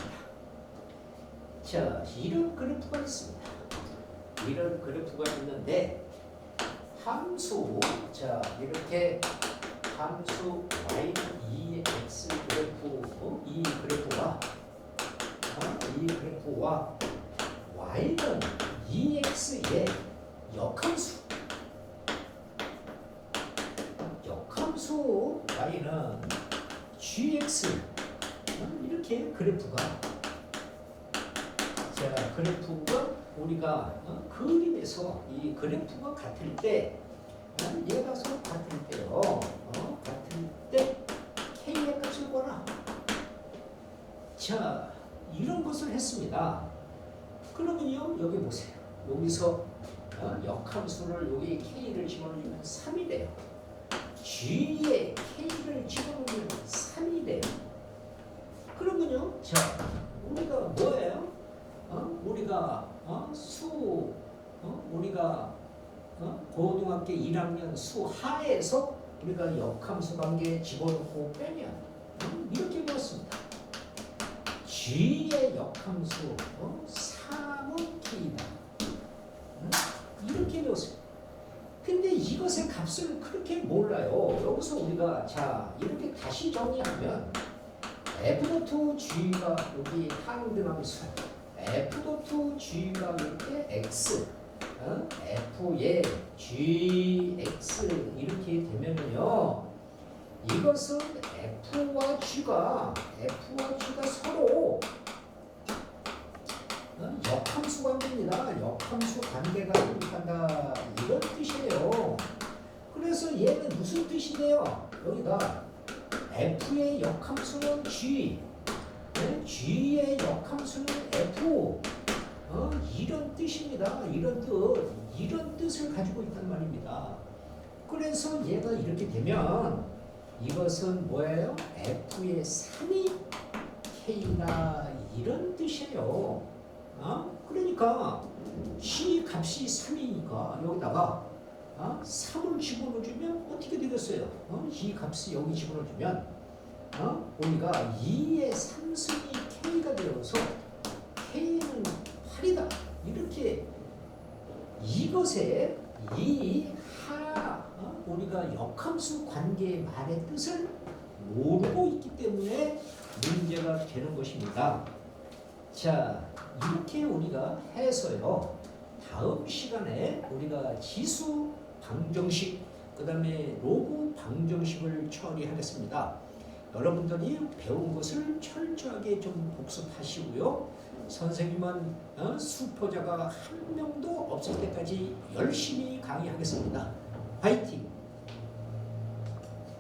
자 이런 그래프가 있습니다. 이런 그래프가 있는데 함수 자 이렇게 함수 y는 2의 x 그래프 이 그래프와 y는 2x의 역함수 y는 gx 이렇게 그래프가 자 그래프가 우리가 그림에서 이 그래프가 같을 때 얘가 서로 같을 때요 같을 때 k의 값을 보라. 자 이런 것을 했습니다. 그러면요 여기 보세요. 여기서 역함수를 여기 k를 집어넣으면 3이 돼요. g에 k를 집어넣으면 3이 돼요. 그러면요 자 우리가 뭐예요? 우리가 우리가 고등학교 1학년 수하에서 우리가 역함수 관계에 집어넣고 빼면 이렇게 배웠습니다. g의 역함수 3은 k다. 이렇게 배웠습니다. 근데 이것의 값을 그렇게 몰라요. 여기서 우리가 자 이렇게 다시 정리하면 f.g가 여기 항등함수 f.g가 이렇게 x f의 gx 이렇게 되면요 이것은 f와 g가 서로 역함수 관계입니다. 역함수 관계가 일어난다 이런 뜻이에요. 그래서 얘는 무슨 뜻이 돼요? 여기가 f의 역함수는 g, g의 역함수는 f 이런 뜻입니다. 이런 뜻을 가지고 있단 말입니다. 그래서 얘가 이렇게 되면 이것은 뭐예요? f의 3이 k나 이런 뜻이에요. 그러니까 g 값이 3이니까 여기다가 3을 집어넣어주면 어떻게 되겠어요? 이 값이 여기 집어넣어주면 우리가 2의 3승이 K가 되어서 K는 8이다. 이렇게 이것에 이 우리가 역함수 관계의 말의 뜻을 모르고 있기 때문에 문제가 되는 것입니다. 자, 이렇게 우리가 해서요. 다음 시간에 우리가 지수 방정식, 그 다음에 로그 방정식을 처리하겠습니다. 여러분들이 배운 것을 철저하게 좀 복습하시고요. 선생님은 수포자가 한 명도 없을 때까지 열심히 강의하겠습니다. 화이팅!